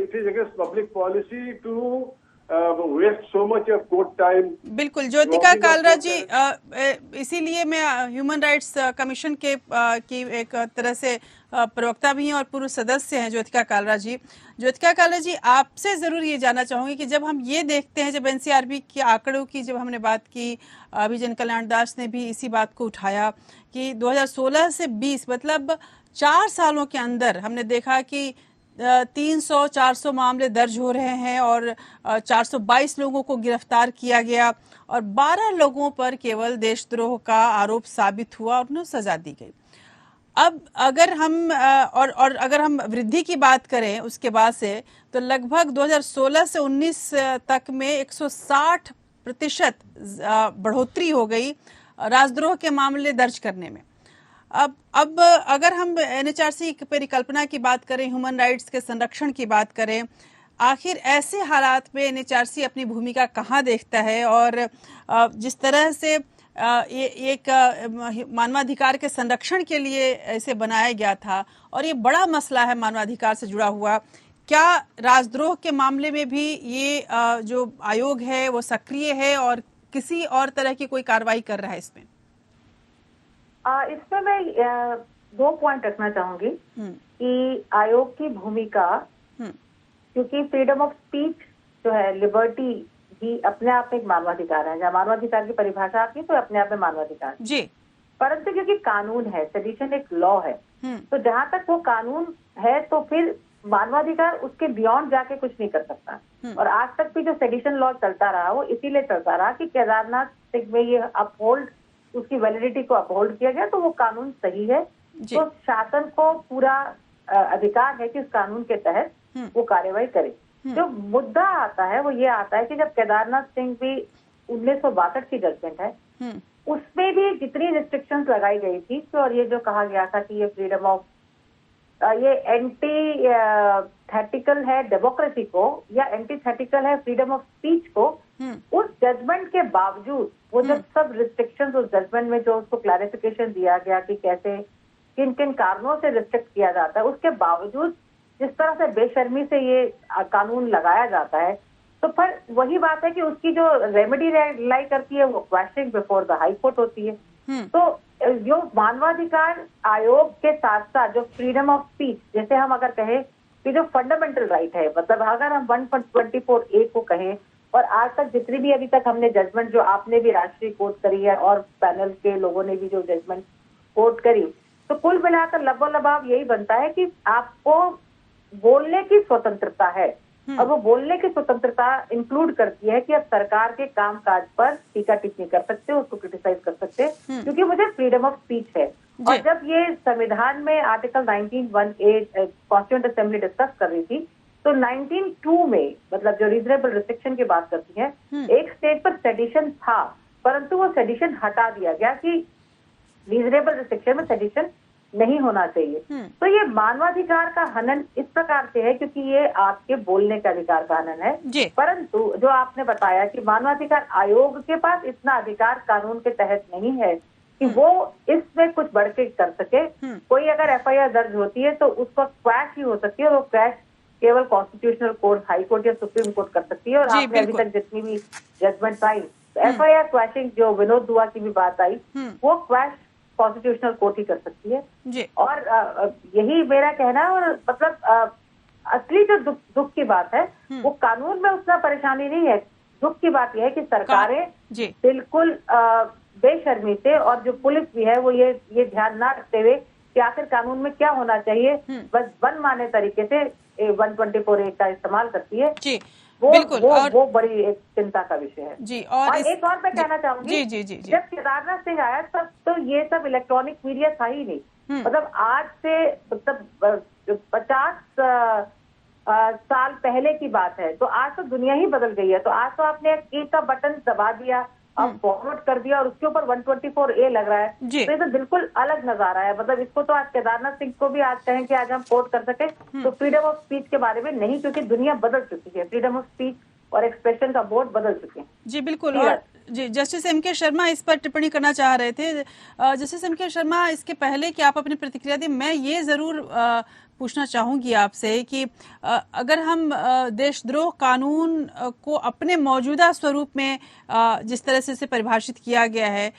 it is against public policy to waste so much of court time. बिल्कुल ज्योतिका कालरा जी, इसीलिए मैं ह्यूमन राइट्स कमीशन के की एक तरह से प्रवक्ता भी हैं और पूर्व सदस्य हैं ज्योतिका कालरा जी। ज्योतिका कालरा जी, आपसे जरूर ये जानना चाहूंगी कि जब हम ये देखते हैं, जब एनसीआरबी के आंकड़ों की जब हमने बात की, अभी जन कल्याण दास ने भी इसी बात को उठाया कि 2016 से 20 मतलब 4 सालों के अंदर हमने देखा कि 300-400 मामले दर्ज हो रहे हैं और 422 लोगों को गिरफ्तार किया गया और 12 लोगों पर केवल देशद्रोह का आरोप साबित हुआ और उन्हें सजा दी गई। अब अगर हम और अगर हम वृद्धि की बात करें उसके बाद से, तो लगभग 2016 से 19 तक में 160% बढ़ोतरी हो गई राजद्रोह के मामले दर्ज करने में। अब अगर हम एनएचआरसी की परिकल्पना की बात करें, ह्यूमन राइट्स के संरक्षण की बात करें, आखिर ऐसे हालात में एनएचआरसी अपनी भूमिका कहाँ देखता है? और जिस तरह से ये एक मानवाधिकार के संरक्षण के लिए इसे बनाया गया था और ये बड़ा मसला है मानवाधिकार से जुड़ा हुआ, क्या राजद्रोह के मामले में भी ये जो आयोग है वो सक्रिय है और किसी और तरह की कोई कार्रवाई कर रहा है इसमें? इसमें मैं 2 पॉइंट रखना चाहूंगी कि आयोग की भूमिका, क्योंकि फ्रीडम ऑफ स्पीच जो है, लिबर्टी भी अपने आप में एक मानवाधिकार है। जहाँ मानवाधिकार की परिभाषा आती है तो अपने आप में मानवाधिकार जी, परंतु क्योंकि कानून है, सेडिशन एक लॉ है, तो जहाँ तक वो कानून है तो फिर मानवाधिकार उसके बियॉन्ड जाके कुछ नहीं कर सकता। और आज तक भी जो सेडिशन लॉ चलता रहा वो इसीलिए चलता रहा कि केदारनाथ सिंह में ये अपहोल्ड, उसकी वैलिडिटी को अपहोल्ड किया गया, तो वो कानून सही है। तो शासन को पूरा अधिकार है कि उस कानून के तहत वो कार्रवाई करे। जो मुद्दा आता है वो ये आता है कि जब केदारनाथ सिंह भी 1962 की जजमेंट है, उसमें भी जितनी रिस्ट्रिक्शंस लगाई गई थी, तो और ये जो कहा गया था कि ये फ्रीडम ऑफ, ये एंटीथेटिकल है डेमोक्रेसी को या एंटीथेटिकल है फ्रीडम ऑफ स्पीच को, उस जजमेंट के बावजूद वो जब सब रिस्ट्रिक्शंस उस जजमेंट में जो उसको क्लैरिफिकेशन दिया गया कि कैसे किन किन कारणों से रिस्ट्रिक्ट किया जाता है, उसके बावजूद जिस तरह से बेशर्मी से ये कानून लगाया जाता है, तो फिर वही बात है कि उसकी जो रेमेडी लाई करती है वो questioning before the high court होती है। तो जो मानवाधिकार आयोग के साथ साथ जो फ्रीडम ऑफ स्पीच, जैसे हम अगर कहें कि जो फंडामेंटल राइट है, मतलब अगर हम 124A को कहें, और आज तक जितनी भी अभी तक हमने जजमेंट जो आपने भी राष्ट्रीय कोर्ट करी है और पैनल के लोगों ने भी जो जजमेंट कोर्ट करी, तो कुल मिलाकर लबोलबाव यही बनता है कि आपको बोलने की स्वतंत्रता है। और वो बोलने की स्वतंत्रता इंक्लूड करती है कि आप सरकार के कामकाज पर टीका टिप्पणी कर सकते हो, उसको क्रिटिसाइज कर सकते हैं, क्योंकि मुझे फ्रीडम ऑफ स्पीच है। और जब ये संविधान में article 19(1)(a) constituent assembly discuss कर रही थी, तो 19(2) में, मतलब जो रीजनेबल रिस्ट्रिक्शन की बात करती है, एक स्टेट पर सेडिशन था, परंतु वो सेडिशन हटा दिया गया कि रीजनेबल रिस्ट्रिक्शन में सेडिशन नहीं होना चाहिए। तो ये मानवाधिकार का हनन इस प्रकार से है क्योंकि ये आपके बोलने का अधिकार का हनन है। परंतु जो आपने बताया कि मानवाधिकार आयोग के पास इतना अधिकार कानून के तहत नहीं है कि वो इसमें कुछ बढ़ के कर सके। कोई अगर FIR दर्ज होती है तो उसको क्वैश ही हो सकती है, और वो क्वैश केवल कॉन्स्टिट्यूशनल कोर्ट, हाई कोर्ट या सुप्रीम कोर्ट कर सकती है। और आपने अभी तक जितनी भी जजमेंट आई, FIR क्वैशिंग जो विनोद दुआ की भी बात आई, वो क्वैश कॉन्स्टिट्यूशनल कोर्ट ही कर सकती है जी। और यही मेरा कहना है। और मतलब असली जो दुख की बात है वो कानून में उतना परेशानी नहीं है। दुख की बात यह है कि सरकारें बिल्कुल बेशर्मी से, और जो पुलिस भी है वो ये ध्यान ना रखते हुए कि आखिर कानून में क्या होना चाहिए, बस मनमाने तरीके से 124A का इस्तेमाल करती है जी। वो बड़ी एक चिंता का विषय है जी। और एक और मैं कहना चाहूंगी, जब केदारनाथ सिंह आया तब तो ये सब इलेक्ट्रॉनिक मीडिया था ही नहीं। मतलब आज से मतलब 50 साल पहले की बात है, तो आज तो दुनिया ही बदल गई है। तो आज तो आपने एक का बटन दबा दिया, अब फॉरवर्ड कर दिया और उसके ऊपर 124A लग रहा है, तो ये तो बिल्कुल अलग नजारा है। मतलब इसको तो आज केदारनाथ सिंह को भी आज कहें कि आज हम कोर्ट कर सके तो फ्रीडम ऑफ स्पीच के बारे में नहीं, क्योंकि दुनिया बदल चुकी है। फ्रीडम ऑफ स्पीच और एक्सप्रेशन का बोर्ड बदल चुके हैं जी। बिल्कुल। और जी, जस्टिस MK शर्मा इस पर टिप्पणी करना चाह रहे थे। जस्टिस MK शर्मा, इसके पहले कि आप अपनी प्रतिक्रिया दें, मैं ये जरूर पूछना चाहूंगी आपसे कि अगर हम देशद्रोह कानून को अपने मौजूदा स्वरूप में जिस तरह से इसे परिभाषित किया गया है,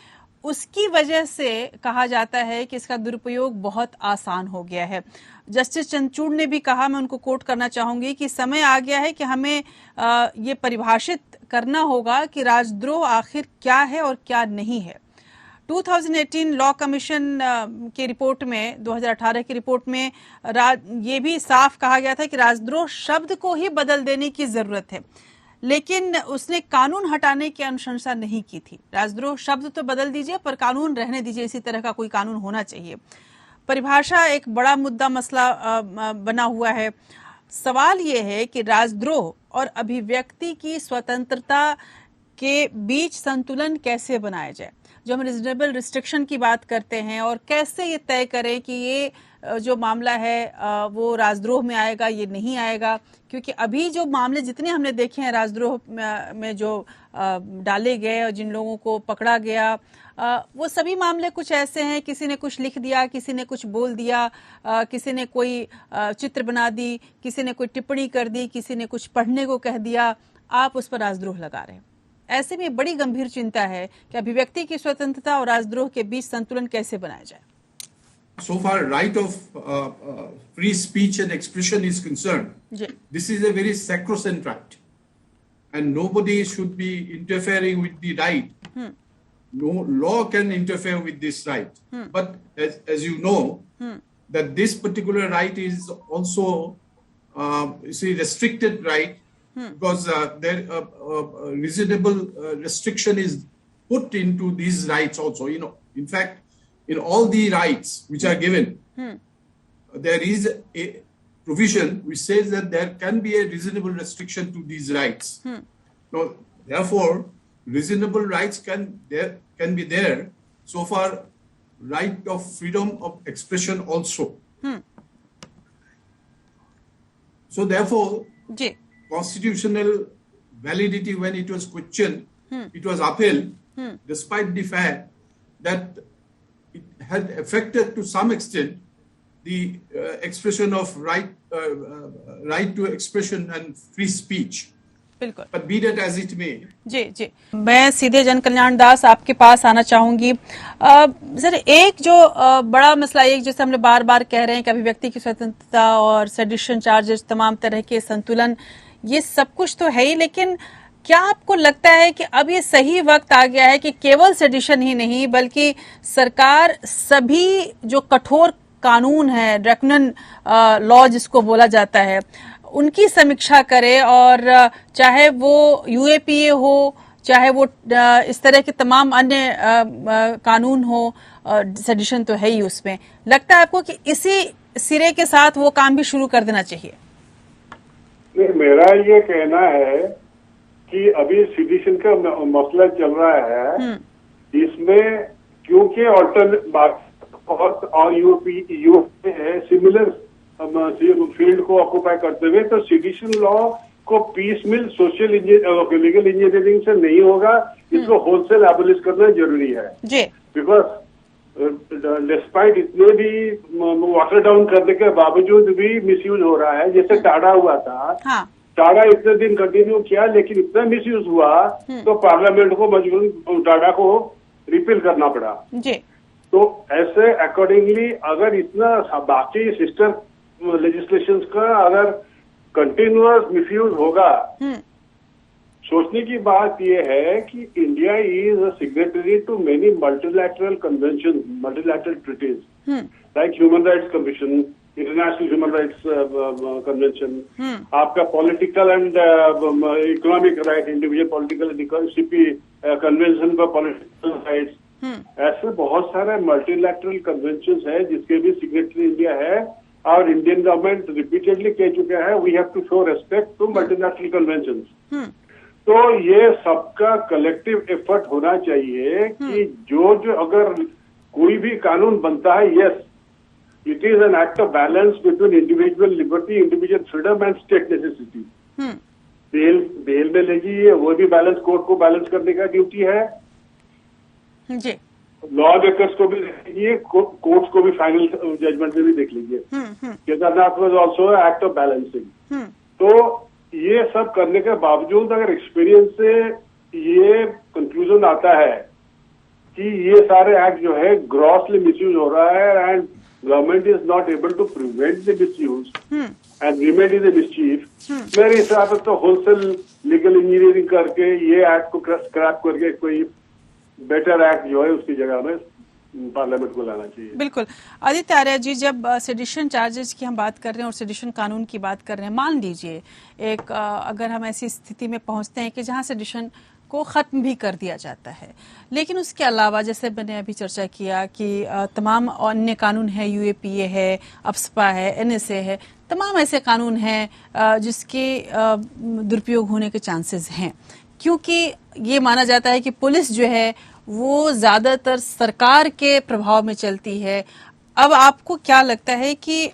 उसकी वजह से कहा जाता है कि इसका दुरुपयोग बहुत आसान हो गया है। जस्टिस चंद्रचूड़ ने भी कहा, मैं उनको कोट करना चाहूंगी, कि समय आ गया है कि हमें ये परिभाषित करना होगा कि राजद्रोह आखिर क्या है और क्या नहीं है। 2018 लॉ कमीशन की रिपोर्ट में, 2018 की रिपोर्ट में ये भी साफ कहा गया था कि राजद्रोह शब्द को ही बदल देने की जरूरत है, लेकिन उसने कानून हटाने की अनुशंसा नहीं की थी। राजद्रोह शब्द तो बदल दीजिए पर कानून रहने दीजिए, इसी तरह का कोई कानून होना चाहिए। परिभाषा एक बड़ा मुद्दा मसला बना हुआ है। सवाल ये है कि राजद्रोह और अभिव्यक्ति की स्वतंत्रता के बीच संतुलन कैसे बनाया जाए। जो हम रीजनेबल रिस्ट्रिक्शन की बात करते हैं, और कैसे ये तय करें कि ये जो मामला है वो राजद्रोह में आएगा, ये नहीं आएगा, क्योंकि अभी जो मामले जितने हमने देखे हैं राजद्रोह में जो डाले गए और जिन लोगों को पकड़ा गया, वो सभी मामले कुछ ऐसे हैं, किसी ने कुछ लिख दिया, किसी ने कुछ बोल दिया, किसी ने कोई चित्र बना दी, किसी ने कोई टिप्पणी कर दी, किसी ने कुछ पढ़ने को कह दिया, आप उस पर राजद्रोह लगा रहे हैं। ऐसे में बड़ी गंभीर चिंता है कि अभिव्यक्ति की स्वतंत्रता और राजद्रोह के बीच संतुलन कैसे बनाया जाए। So far, right of free speech and expression is concerned, this is a very sacrosanct right, and nobody should be interfering with the right. No law can interfere with this right. But as you know, that this particular right is also restricted right, because there reasonable restriction is put into these rights also. You know, in fact, in all the rights which are given, there is a provision which says that there can be a reasonable restriction to these rights. Now, therefore, reasonable rights can be there. So far, right of freedom of expression also. So therefore, constitutional validity, when it was questioned, it was upheld, despite the fact that it had affected to some extent the expression of right to expression and free speech. बिल्कुल। But be that as it may. जी, मैं सीधे जन कल्याण दास आपके पास आना चाहूंगी। Sir, एक जो बड़ा मसला, एक जैसे हमने बार बार कह रहे हैं कि अभिव्यक्ति की स्वतंत्रता और सेडिशन चार्जेस, तमाम तरह के संतुलन, ये सब कुछ तो है ही, लेकिन क्या आपको लगता है कि अब ये सही वक्त आ गया है कि केवल सेडिशन ही नहीं बल्कि सरकार सभी जो कठोर कानून है, ड्रैकोनियन लॉ जिसको बोला जाता है, उनकी समीक्षा करे, और चाहे वो UAPA हो, चाहे वो इस तरह के तमाम अन्य कानून हो, सेडिशन तो है ही उसमें, लगता है आपको कि इसी सिरे के साथ वो काम भी शुरू कर देना चाहिए? नहीं, मेरा ये कहना है कि अभी सेडिशन का मसला चल रहा है, इसमें क्योंकि और यूपी है सिमिलर फील्ड को ऑक्युपाई करते हुए, तो सेडिशन लॉ को पीस मिल सोशल लीगल इंजीनियरिंग से नहीं होगा, इसको होलसेल एबोलिश करना जरूरी है। बिकॉज डिस्पाइट इतने भी वाटर डाउन करने के बावजूद भी मिसयूज हो रहा है। जैसे टाडा हुआ था, हाँ। टाडा इतने दिन कंटिन्यू किया लेकिन इतना मिसयूज हुआ तो पार्लियामेंट को मजबूरन टाडा को रिपील करना पड़ा जी। तो ऐसे अकॉर्डिंगली अगर इतना बाकी सिस्टर लेजिस्लेशंस का अगर कंटिन्यूअस मिसयूज होगा, सोचने की बात यह है कि India is a signatory to many multilateral convention, multilateral treaties like human rights commission, international human rights convention, आपका political and economic right, individual political CP convention for political rights, ऐसे बहुत सारे मल्टीलैटरल कन्वेंशन है जिसके भी signatory India है। और Indian government repeatedly कह चुका है we have to show respect to multilateral convention. तो ये सबका कलेक्टिव एफर्ट होना चाहिए कि जो अगर कोई भी कानून बनता है, yes it is an act of balance between individual liberty, individual freedom and state necessity. Bail में ले जाइए, वो भी बैलेंस कोर्ट को बैलेंस करने का ड्यूटी है जी। लॉ मेकर्स को भी देख लीजिए, कोर्ट्स को भी फाइनल जजमेंट में भी देख लीजिए। Kedarnath was also act of balancing. तो ये सब करने के बावजूद अगर एक्सपीरियंस से ये कंक्लूजन आता है कि ये सारे एक्ट जो है ग्रॉसली मिसयूज हो रहा है and government is not able to prevent the misuse and remedy the mischief, मेरे हिसाब से तो होलसेल लीगल इंजीनियरिंग करके ये एक्ट को स्क्रैप करके कोई बेटर एक्ट जो है उसकी जगह में पार्लियामेंट को लाना चाहिए। बिल्कुल। आदित्य आर्य जी, जब सेडिशन चार्जेस की हम बात कर रहे हैं और सेडिशन कानून की बात कर रहे हैं, मान लीजिए एक अगर हम ऐसी स्थिति में पहुंचते हैं कि जहां सेडिशन को खत्म भी कर दिया जाता है, लेकिन उसके अलावा जैसे मैंने अभी चर्चा किया कि तमाम अन्य कानून है, यूएपीए है, अप्सपा है, एनएसए है, तमाम ऐसे कानून हैं जिसके दुरुपयोग होने के चांसेस हैं, क्योंकि ये माना जाता है कि पुलिस जो है वो ज्यादातर सरकार के प्रभाव में चलती है। अब आपको क्या लगता है कि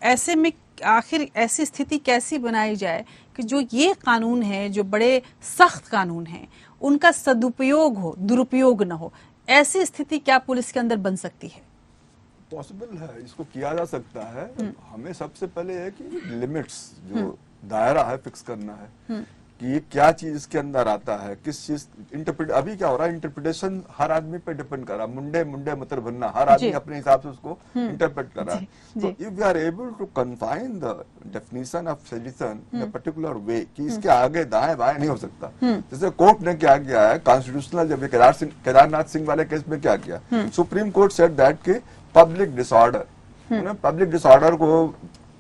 ऐसे में आखिर ऐसी स्थिति कैसी बनाई जाए कि जो ये कानून है, जो बड़े सख्त कानून हैं, उनका सदुपयोग हो, दुरुपयोग न हो? ऐसी स्थिति क्या पुलिस के अंदर बन सकती है? पॉसिबल है, इसको किया जा सकता है। हमें सबसे पहले है कि लिमिट्स, जो दायरा है, फिक्स करना है कि ये क्या चीज इसके अंदर आता है, किस चीज इंटरप्रेट। अभी क्या हो रहा है, इंटरप्रिटेशन हर आदमी पे डिपेंड कर रहा है। मुंडे मतलब बनना, हर आदमी अपने हिसाब से उसको इंटरप्रेट कर रहा है। तो if we are able to confine the definition of sedition in a particular way कि इसके आगे दाएं बाएं नहीं हो सकता। जैसे कोर्ट ने क्या किया है, कॉन्स्टिट्यूशनल जब केदारनाथ सिंह वाले केस में क्या किया, सुप्रीम कोर्ट सेड दैट कि पब्लिक डिसऑर्डर, पब्लिक डिसऑर्डर को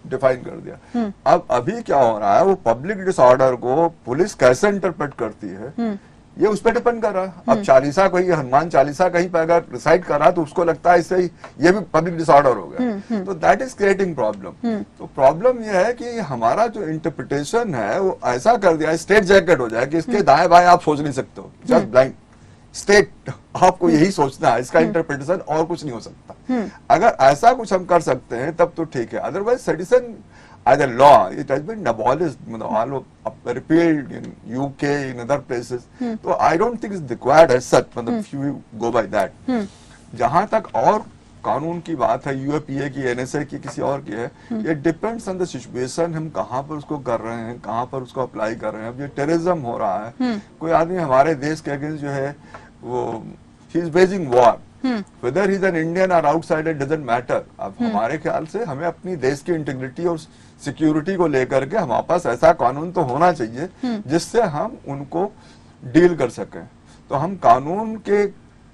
डिफाइन कर दिया। अब अभी क्या हो रहा है, वो पब्लिक डिसऑर्डर को पुलिस कैसे इंटरप्रेट करती है ये उस पर डिपेंड कर रहा है। अब चालीसा कोई हनुमान चालीसा कहीं पर अगर रिसाइट कर रहा है तो उसको लगता है इससे ये भी पब्लिक डिसऑर्डर हो गया, तो दैट इज क्रिएटिंग प्रॉब्लम। तो प्रॉब्लम ये है कि हमारा जो इंटरप्रिटेशन है वो ऐसा कर दिया है, स्टेट जैकेट हो जाए कि इसके दाएं बाएं आप सोच नहीं सकते हो, जस्ट ब्लाइंड स्टेट, आपको यही सोचना है, इसका इंटरप्रिटेशन और कुछ नहीं हो सकता। अगर ऐसा कुछ हम कर सकते हैं तब तो ठीक है, otherwise sedition as a law it has been abolished, repealed in UK, in other places, तो I don't think it's required as such, मतलब if you go by that. जहां तक और कानून की बात है, यूएपीए की, एनएसए की, किसी और की है, ये डिपेंड्स ऑन द सिचुएशन, हम कहाँ पर उसको कर रहे हैं, कहाँ पर उसको अप्लाई कर रहे हैं। अब ये टेररिज्म हो रहा है, कोई आदमी हमारे देश के अगेंस्ट जो है वो he is waging war, weather he is an Indian और आउटसाइडर डजंट मैटर। अब हमारे ख्याल से हमें अपनी देश की इंटीग्रिटी और सिक्योरिटी को लेकर के हमारे पास ऐसा कानून तो होना चाहिए जिससे हम उनको डील कर सकें। तो हम कानून के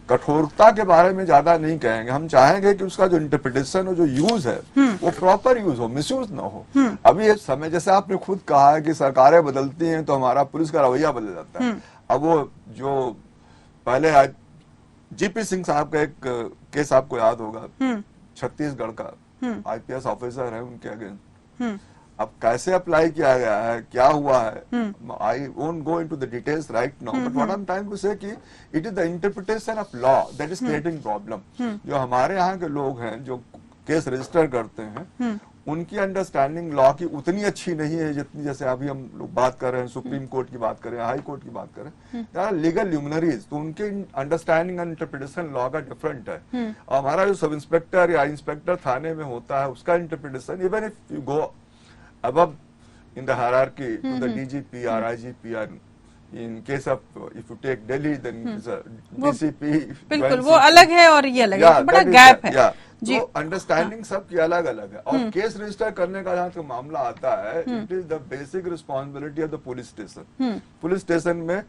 कठोरता के बारे में ज्यादा नहीं कहेंगे, हम चाहेंगे कि उसका जो इंटरप्रिटेशन और जो यूज है वो प्रॉपर यूज हो, मिसयूज ना हो। अभी ये समय, जैसे आपने खुद कहा है कि सरकारें बदलती हैं तो हमारा पुलिस का रवैया बदल जाता है। अब वो जो पहले जीपी सिंह साहब का एक केस आपको याद होगा, छत्तीसगढ़ का आईपीएस ऑफिसर है, उनके अगेंस्ट अब कैसे अप्लाई किया गया है, क्या हुआ है, I won't go into the details right now, but what I am trying to say कि it is the interpretation of law that is creating problem. जो हमारे यहाँ के लोग हैं जो केस रजिस्टर करते हैं उनकी अंडरस्टैंडिंग लॉ की उतनी अच्छी नहीं है जितनी, जैसे अभी हम लोग बात कर रहे हैं सुप्रीम कोर्ट की बात करें, हाई कोर्ट की बात करें, यार लीगल ल्यूमिनरीज, तो उनके अंडरस्टैंडिंग एंड इंटरप्रिटेशन लॉ का डिफरेंट है। और हमारा जो सब इंस्पेक्टर या इंस्पेक्टर थाने में होता है उसका interpretation, even if you go above in the hierarchy to the DGP और आईजीपी, और in case of if you take Delhi then it's a DCP, बिल्कुल वो अलग है और ये अलग है, बड़ा गैप है जी। तो अंडरस्टैंडिंग सबकी अलग अलग है। और केस रजिस्टर करने का जहाँ तक मामला आता है, it is the basic responsibility of the police station. Police station में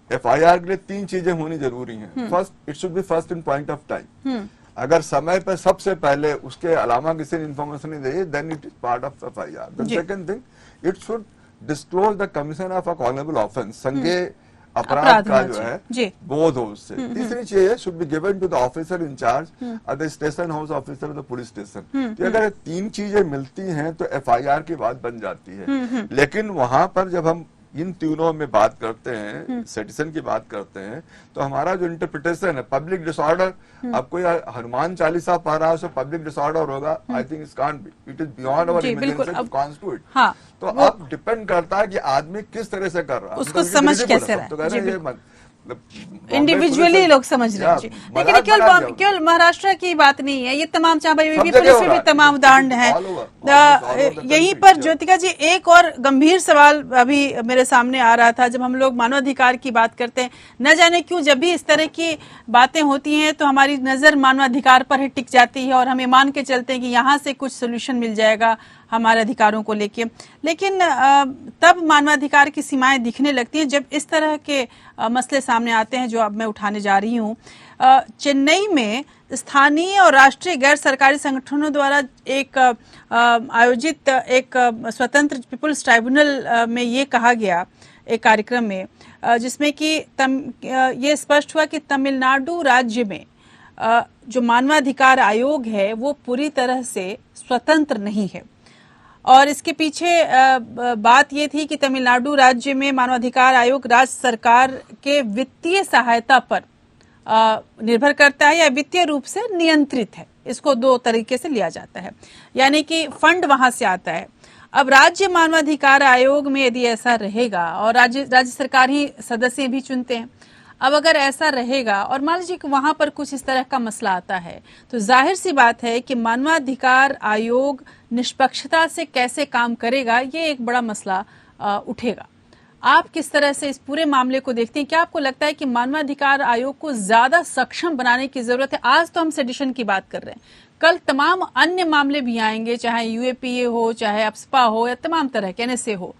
FIR के लिए 3 चीजें होनी जरूरी हैं। First, it should be first in point of time. अगर समय पर सबसे पहले उसके अलावा किसी ने इन्फॉर्मेशन नहीं दी, then it is part of FIR। The second thing, it should disclose the commission of a cognizable offence, संज्ञेय अपराध का जो है बोध हो उससे। तीसरी चीज है, should be given to the officer in-charge of the station house officer of the police station. तो अगर 3 चीजें मिलती हैं तो FIR की बात बन जाती है। लेकिन वहां पर जब हम इन तीनों में बात करते हैं, सिटीजन की बात करते हैं, तो हमारा जो इंटरप्रिटेशन है, पब्लिक डिसऑर्डर, अब कोई हनुमान चालीसा पढ़ रहा है उससे पब्लिक डिसऑर्डर होगा, I think it can't be, it is beyond our imagination to constitute. हाँ, तो अब डिपेंड करता है कि आदमी किस तरह से कर रहा है, उसको समझ कैसे रहा है। तो कह रहे हैं इंडिविजुअली लोग समझ रहे हैं। लेकिन केवल महाराष्ट्र की बात नहीं है, ये तमाम पुलिस में भी तमाम उदाहरण है। यहीं पर ज्योतिका जी एक और गंभीर सवाल अभी मेरे सामने आ रहा था, जब हम लोग मानवाधिकार की बात करते हैं, न जाने क्यों जब भी इस तरह की बातें होती हैं तो हमारी नजर मानवाधिकार पर ही टिक जाती है और हमें मान के चलते हैं कि यहाँ से कुछ सोल्यूशन मिल जाएगा हमारे अधिकारों को लेके। लेकिन तब मानवाधिकार की सीमाएं दिखने लगती हैं जब इस तरह के मसले सामने आते हैं जो अब मैं उठाने जा रही हूँ। चेन्नई में स्थानीय और राष्ट्रीय गैर सरकारी संगठनों द्वारा एक आयोजित एक स्वतंत्र पीपुल्स ट्राइब्यूनल में ये कहा गया एक कार्यक्रम में, जिसमें कि ये स्पष्ट हुआ कि तमिलनाडु राज्य में जो मानवाधिकार आयोग है वो पूरी तरह से स्वतंत्र नहीं है। और इसके पीछे बात ये थी कि तमिलनाडु राज्य में मानवाधिकार आयोग राज्य सरकार के वित्तीय सहायता पर निर्भर करता है या वित्तीय रूप से नियंत्रित है। इसको 2 तरीके से लिया जाता है, यानी कि फंड वहां से आता है। अब राज्य मानवाधिकार आयोग में यदि ऐसा रहेगा और राज्य सरकार ही सदस्य भी चुनते हैं, अब अगर ऐसा रहेगा और मान लीजिए कि वहां पर कुछ इस तरह का मसला आता है, तो जाहिर सी बात है कि मानवाधिकार आयोग निष्पक्षता से कैसे काम करेगा, ये एक बड़ा मसला उठेगा। आप किस तरह से इस पूरे मामले को देखते हैं? क्या आपको लगता है कि मानवाधिकार आयोग को ज्यादा सक्षम बनाने की जरूरत है? आज तो हम सेडिशन की बात कर रहे हैं, कल तमाम अन्य मामले भी आएंगे, चाहे UAPA हो, चाहे अप्सपा हो या तमाम तरह के NSA हो।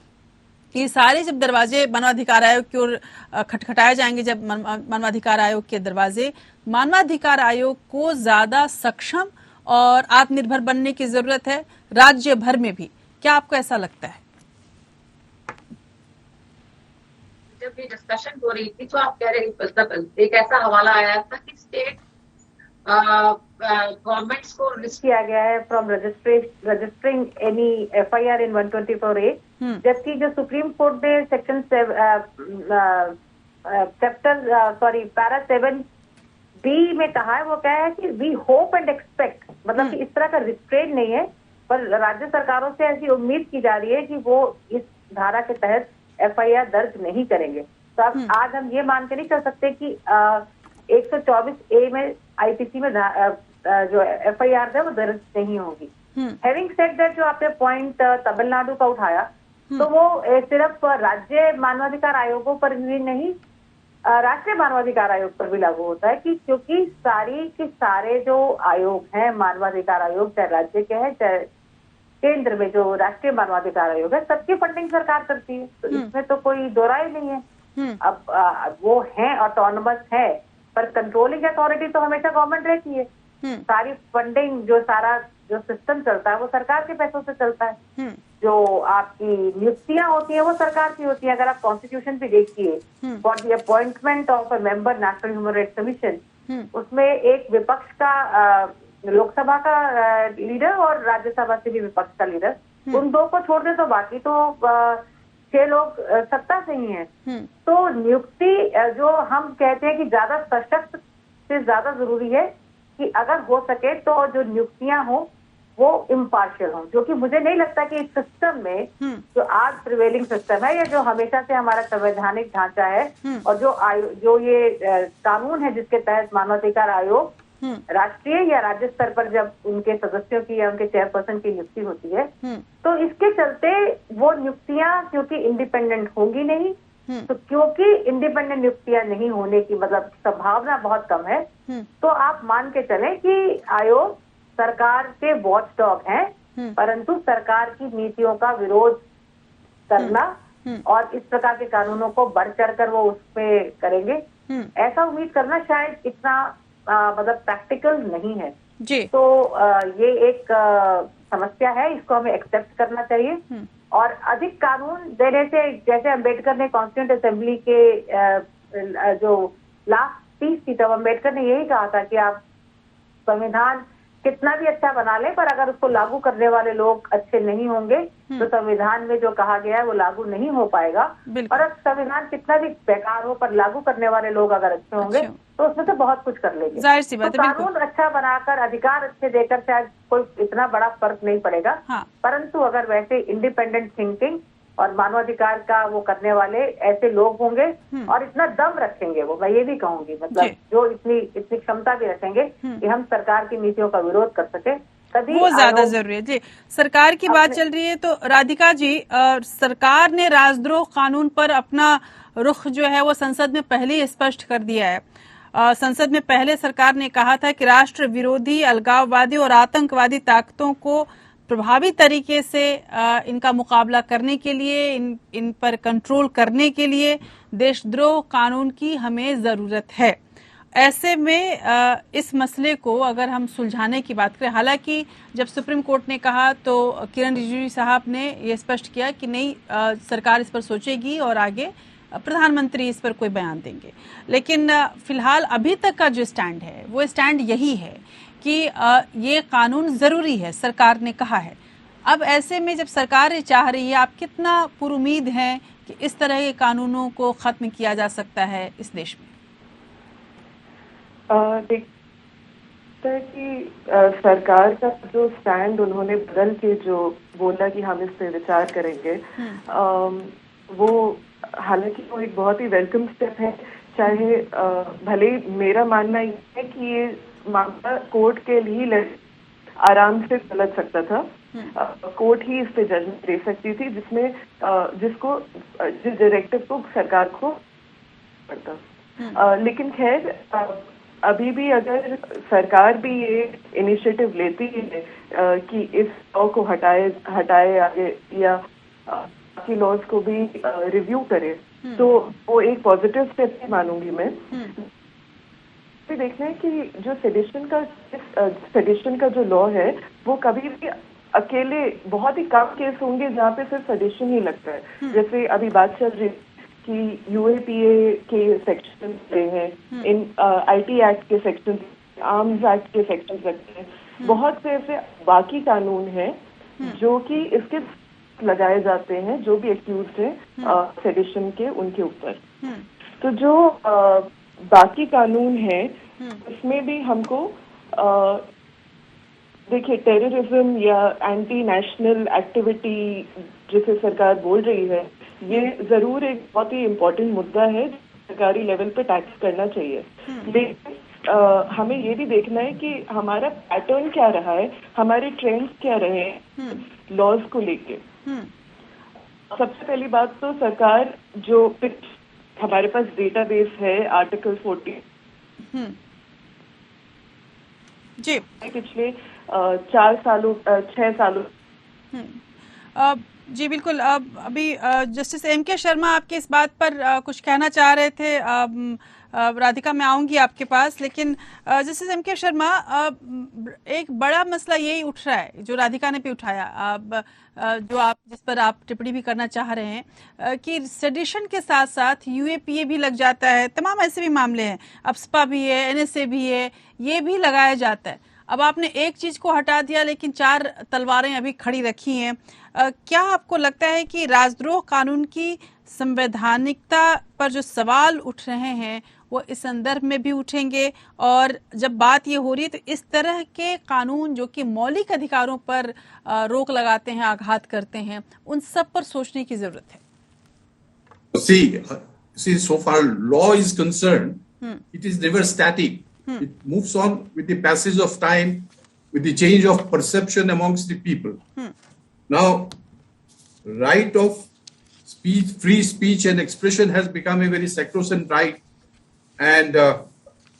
ये सारे जब दरवाजे मानवाधिकार आयोग की ओर खटखटाए जाएंगे, जब मानवाधिकार आयोग के दरवाजे, मानवाधिकार आयोग को ज्यादा सक्षम और आत्मनिर्भर बनने की जरूरत है राज्य भर में भी। क्या आपको ऐसा लगता है? जब ये डिस्कशन हो रही थी तो आप कह रहे एक ऐसा हवाला आया था कि स्टेट गवर्नमेंट्स को किया गया है from registering any FIR in 124A, जबकि जो सुप्रीम कोर्ट ने सेक्शन पैरा 7B में कहा है, वो क्या है कि वी होप एंड एक्सपेक्ट, मतलब कि इस तरह का रिस्ट्रेन नहीं है, पर राज्य सरकारों से ऐसी उम्मीद की जा रही है कि वो इस धारा के तहत FIR दर्ज नहीं करेंगे। तो अब आज हम ये मान के नहीं चल सकते कि 124A में IPC में जो FIR है वो दर्ज नहीं होगी। हैविंग सेड दैट, जो आपने पॉइंट तमिलनाडु का उठाया, तो वो सिर्फ राज्य मानवाधिकार आयोगों पर भी नहीं, राष्ट्रीय मानवाधिकार आयोग पर भी लागू होता है, कि क्योंकि सारी के सारे जो आयोग हैं, मानवाधिकार आयोग, चाहे राज्य के हैं चाहे केंद्र में जो राष्ट्रीय मानवाधिकार आयोग है, सबकी फंडिंग सरकार करती है, तो इसमें तो कोई दो राय नहीं है। अब वो है ऑटोनमस है, पर कंट्रोलिंग अथॉरिटी तो हमेशा गवर्नमेंट रहती है। सारी फंडिंग, जो सिस्टम चलता है वो सरकार के पैसों से चलता है। जो आपकी नियुक्तियां होती है वो सरकार की होती है। अगर आप कॉन्स्टिट्यूशन भी देखिए, for the appointment of a member national human rights commission, उसमें एक विपक्ष का, लोकसभा का लीडर और राज्यसभा से भी विपक्ष का लीडर, उन 2 को छोड़ दे तो बाकी तो 6 लोग सत्ता से ही हैं। तो नियुक्ति, जो हम कहते हैं कि ज्यादा सशक्त से ज्यादा जरूरी है कि अगर हो सके तो जो नियुक्तियां हो वो इम्पार्शियल हों, जो कि मुझे नहीं लगता कि इस सिस्टम में जो आज प्रिवेलिंग सिस्टम है या जो हमेशा से हमारा संवैधानिक ढांचा है और जो ये कानून है जिसके तहत मानवाधिकार आयोग राष्ट्रीय या राज्य स्तर पर जब उनके सदस्यों की या उनके चेयरपर्सन की नियुक्ति होती है, तो इसके चलते वो नियुक्तियां क्योंकि इंडिपेंडेंट होंगी नहीं, तो क्योंकि इंडिपेंडेंट नियुक्तियां नहीं होने की मतलब संभावना बहुत कम है, तो आप मान के चलें कि आयोग सरकार के वॉचडॉग हैं, परंतु सरकार की नीतियों का विरोध करना और इस प्रकार के कानूनों को बढ़ चढ़कर वो उसपे करेंगे, ऐसा उम्मीद करना शायद इतना मतलब प्रैक्टिकल नहीं है जी। तो ये एक समस्या है, इसको हमें एक्सेप्ट करना चाहिए और अधिक कानून देने से, जैसे अम्बेडकर ने कॉन्स्टिट्यूएंट असेंबली के जो लास्ट स्पीच थी तब अम्बेडकर ने यही कहा था कि आप संविधान कितना भी अच्छा बना ले, पर अगर उसको लागू करने वाले लोग अच्छे नहीं होंगे तो संविधान में जो कहा गया है वो लागू नहीं हो पाएगा। और अब संविधान कितना भी बेकार हो पर लागू करने वाले लोग अगर अच्छे होंगे तो उसमें से बहुत कुछ कर लेंगे। जाहिर सी बात है, तो कानून अच्छा बनाकर अधिकार अच्छे देकर शायद कोई इतना बड़ा फर्क नहीं पड़ेगा। परंतु अगर वैसे इंडिपेंडेंट थिंकिंग और मानवाधिकार का वो करने वाले ऐसे लोग होंगे और इतना दम रखेंगे, वो मैं ये भी कहूंगी, मतलब जो इतनी क्षमता भी रखेंगे कि हम सरकार की नीतियों का विरोध कर सके, तभी वो ज्यादा जरूरी है जी। सरकार की बात चल रही है तो राधिका जी, सरकार ने राजद्रोह कानून पर अपना रुख जो है वो संसद में पहले ही स्पष्ट कर दिया है। संसद में पहले सरकार ने कहा था कि राष्ट्र विरोधी, अलगाववादी और आतंकवादी ताकतों को प्रभावी तरीके से इनका मुकाबला करने के लिए, इन पर कंट्रोल करने के लिए देशद्रोह कानून की हमें जरूरत है। ऐसे में इस मसले को अगर हम सुलझाने की बात करें, हालांकि जब सुप्रीम कोर्ट ने कहा तो किरण रिजिजू साहब ने ये स्पष्ट किया कि नहीं, सरकार इस पर सोचेगी और आगे प्रधानमंत्री इस पर कोई बयान देंगे, लेकिन फिलहाल अभी तक का जो स्टैंड है वो स्टैंड यही है कि ये कानून जरूरी है, सरकार ने कहा है। अब ऐसे में जब सरकार ये चाह रही है, आप कितना पुरुमीद हैं कि इस तरह के कानूनों को खत्म किया जा सकता है इस देश में? देखते हैं कि सरकार का जो स्टैंड उन्होंने बदल के जो बोला कि हम इस पे विचार करेंगे, वो हालांकि वो एक बहुत ही वेलकम स्टेप है। चाहे भले मेरा मानना ये है कि ये मामला कोर्ट के लिए आराम से सुलझ सकता था, कोर्ट ही इस पे जजमेंट दे सकती थी जिसमें जिस डायरेक्टिव को सरकार को पड़ता। लेकिन खैर अभी भी अगर सरकार भी ये इनिशिएटिव लेती है कि इस लॉ को हटाए आगे या बाकी लॉज को भी रिव्यू करे, तो वो एक पॉजिटिव स्टेप ही मानूंगी मैं। देखना है कि जो सेडिशन का जो लॉ है वो कभी भी अकेले बहुत ही कम केस होंगे जहाँ पे सिर्फ सेडिशन ही लगता है। जैसे अभी बात चल रही कि यूएपीए के सेक्शन हैं, इन आईटी एक्ट के सेक्शन, आर्म्स एक्ट के सेक्शन लगते हैं, बहुत से ऐसे बाकी कानून हैं जो कि इसके लगाए जाते हैं जो भी एक्यूज्ड हैं सेडिशन के, उनके ऊपर। तो जो बाकी कानून है उसमें भी हमको देखिए टेररिज्म या एंटी नेशनल एक्टिविटी जिसे सरकार बोल रही है, ये जरूर एक बहुत ही इम्पोर्टेंट मुद्दा है, सरकारी लेवल पे टैक्स करना चाहिए। लेकिन हमें ये भी देखना है कि हमारा पैटर्न क्या रहा है, हमारे ट्रेंड्स क्या रहे हैं लॉज को लेके। सबसे पहली बात तो सरकार जो हमारे पास डेटाबेस है आर्टिकल 40 जी, पिछले 6 सालों जी बिल्कुल। अभी जस्टिस एम.के. शर्मा आपके इस बात पर कुछ कहना चाह रहे थे। राधिका, मैं आऊंगी आपके पास, लेकिन जस्टिस एम.के. शर्मा, एक बड़ा मसला यही उठ रहा है जो राधिका ने भी उठाया, जिस पर आप टिप्पणी भी करना चाह रहे हैं, कि सेडिशन के साथ साथ यूएपीए भी लग जाता है, तमाम ऐसे भी मामले हैं, अप्सपा भी है, एनएसए भी है, ये भी लगाया जाता है। अब आपने एक चीज को हटा दिया लेकिन 4 तलवारें अभी खड़ी रखी हैं। क्या आपको लगता है कि राजद्रोह कानून की संवैधानिकता पर जो सवाल उठ रहे हैं वो इस संदर्भ में भी उठेंगे, और जब बात ये हो रही है तो इस तरह के कानून जो कि मौलिक अधिकारों पर रोक लगाते हैं, आघात करते हैं, उन सब पर सोचने की जरूरत है। See, so far law is concerned, it is never static. It moves on with the passage of time, with the change of perception amongst the people. Now, right of speech, free speech and expression has become a very sacrosanct right. And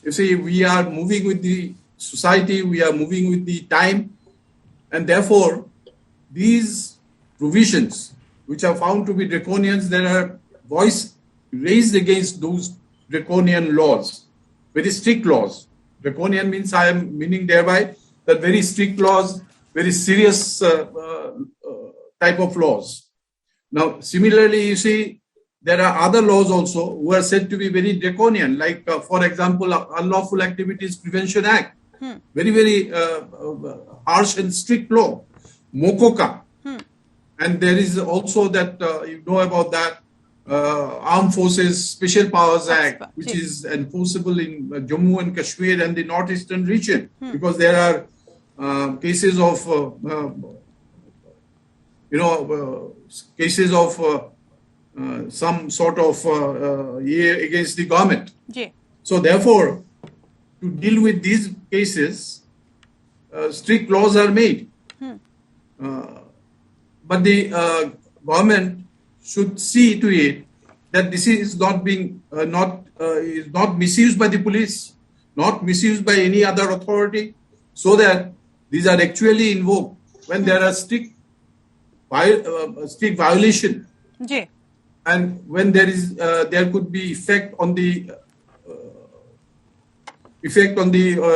you see, we are moving with the society, we are moving with the time, and therefore these provisions which are found to be draconian, there are voice raised against those draconian laws, very strict laws. Draconian means I am meaning thereby that very strict laws, very serious type of laws. Now, similarly, you see, there are other laws also who are said to be very draconian, like, for example, Unlawful Activities Prevention Act, very, very harsh and strict law, MOCOCA. And there is also that, you know about that, Armed Forces Special Powers Act, which is enforceable in Jammu and Kashmir and the northeastern region, because there are cases of, cases of some sort of against the government. So therefore, to deal with these cases, strict laws are made. But the government should see to it that this is not being is not misused by the police, not misused by any other authority, so that these are actually invoked when there are strict violation, and when there is there could be effect on the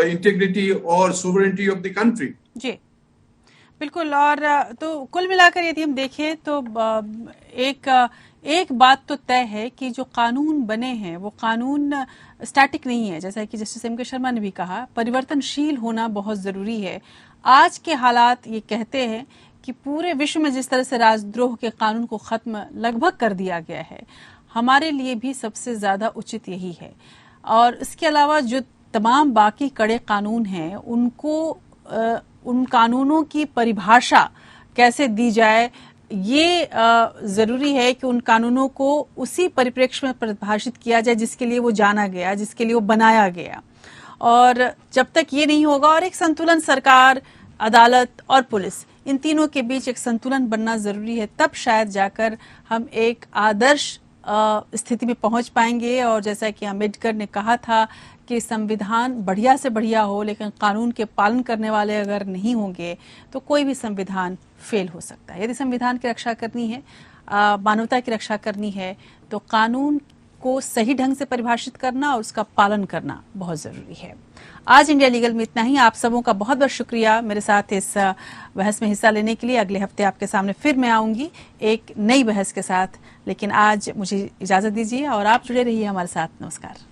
integrity or sovereignty of the country. बिल्कुल। और तो कुल मिलाकर यदि हम देखें तो एक बात तो तय है कि जो कानून बने हैं वो कानून स्टैटिक नहीं है, जैसा कि जस्टिस एम के शर्मा ने भी कहा, परिवर्तनशील होना बहुत जरूरी है। आज के हालात ये कहते हैं कि पूरे विश्व में जिस तरह से राजद्रोह के कानून को खत्म लगभग कर दिया गया है, हमारे लिए भी सबसे ज्यादा उचित यही है। और इसके अलावा जो तमाम बाकी कड़े कानून हैं उनको उन कानूनों की परिभाषा कैसे दी जाए, ये जरूरी है कि उन कानूनों को उसी परिप्रेक्ष्य में परिभाषित किया जाए जिसके लिए वो जाना गया, जिसके लिए वो बनाया गया। और जब तक ये नहीं होगा, और एक संतुलन सरकार, अदालत और पुलिस, इन तीनों के बीच एक संतुलन बनना जरूरी है, तब शायद जाकर हम एक आदर्श स्थिति में पहुंच पाएंगे। और जैसा कि अम्बेडकर ने कहा था कि संविधान बढ़िया से बढ़िया हो, लेकिन कानून के पालन करने वाले अगर नहीं होंगे तो कोई भी संविधान फेल हो सकता है। यदि संविधान की रक्षा करनी है, मानवता की रक्षा करनी है, तो कानून को सही ढंग से परिभाषित करना और उसका पालन करना बहुत जरूरी है। आज इंडिया लीगल में इतना ही। आप सबों का बहुत बहुत शुक्रिया मेरे साथ इस बहस में हिस्सा लेने के लिए। अगले हफ्ते आपके सामने फिर मैं आऊंगी एक नई बहस के साथ, लेकिन आज मुझे इजाजत दीजिए और आप जुड़े रहिए हमारे साथ। नमस्कार।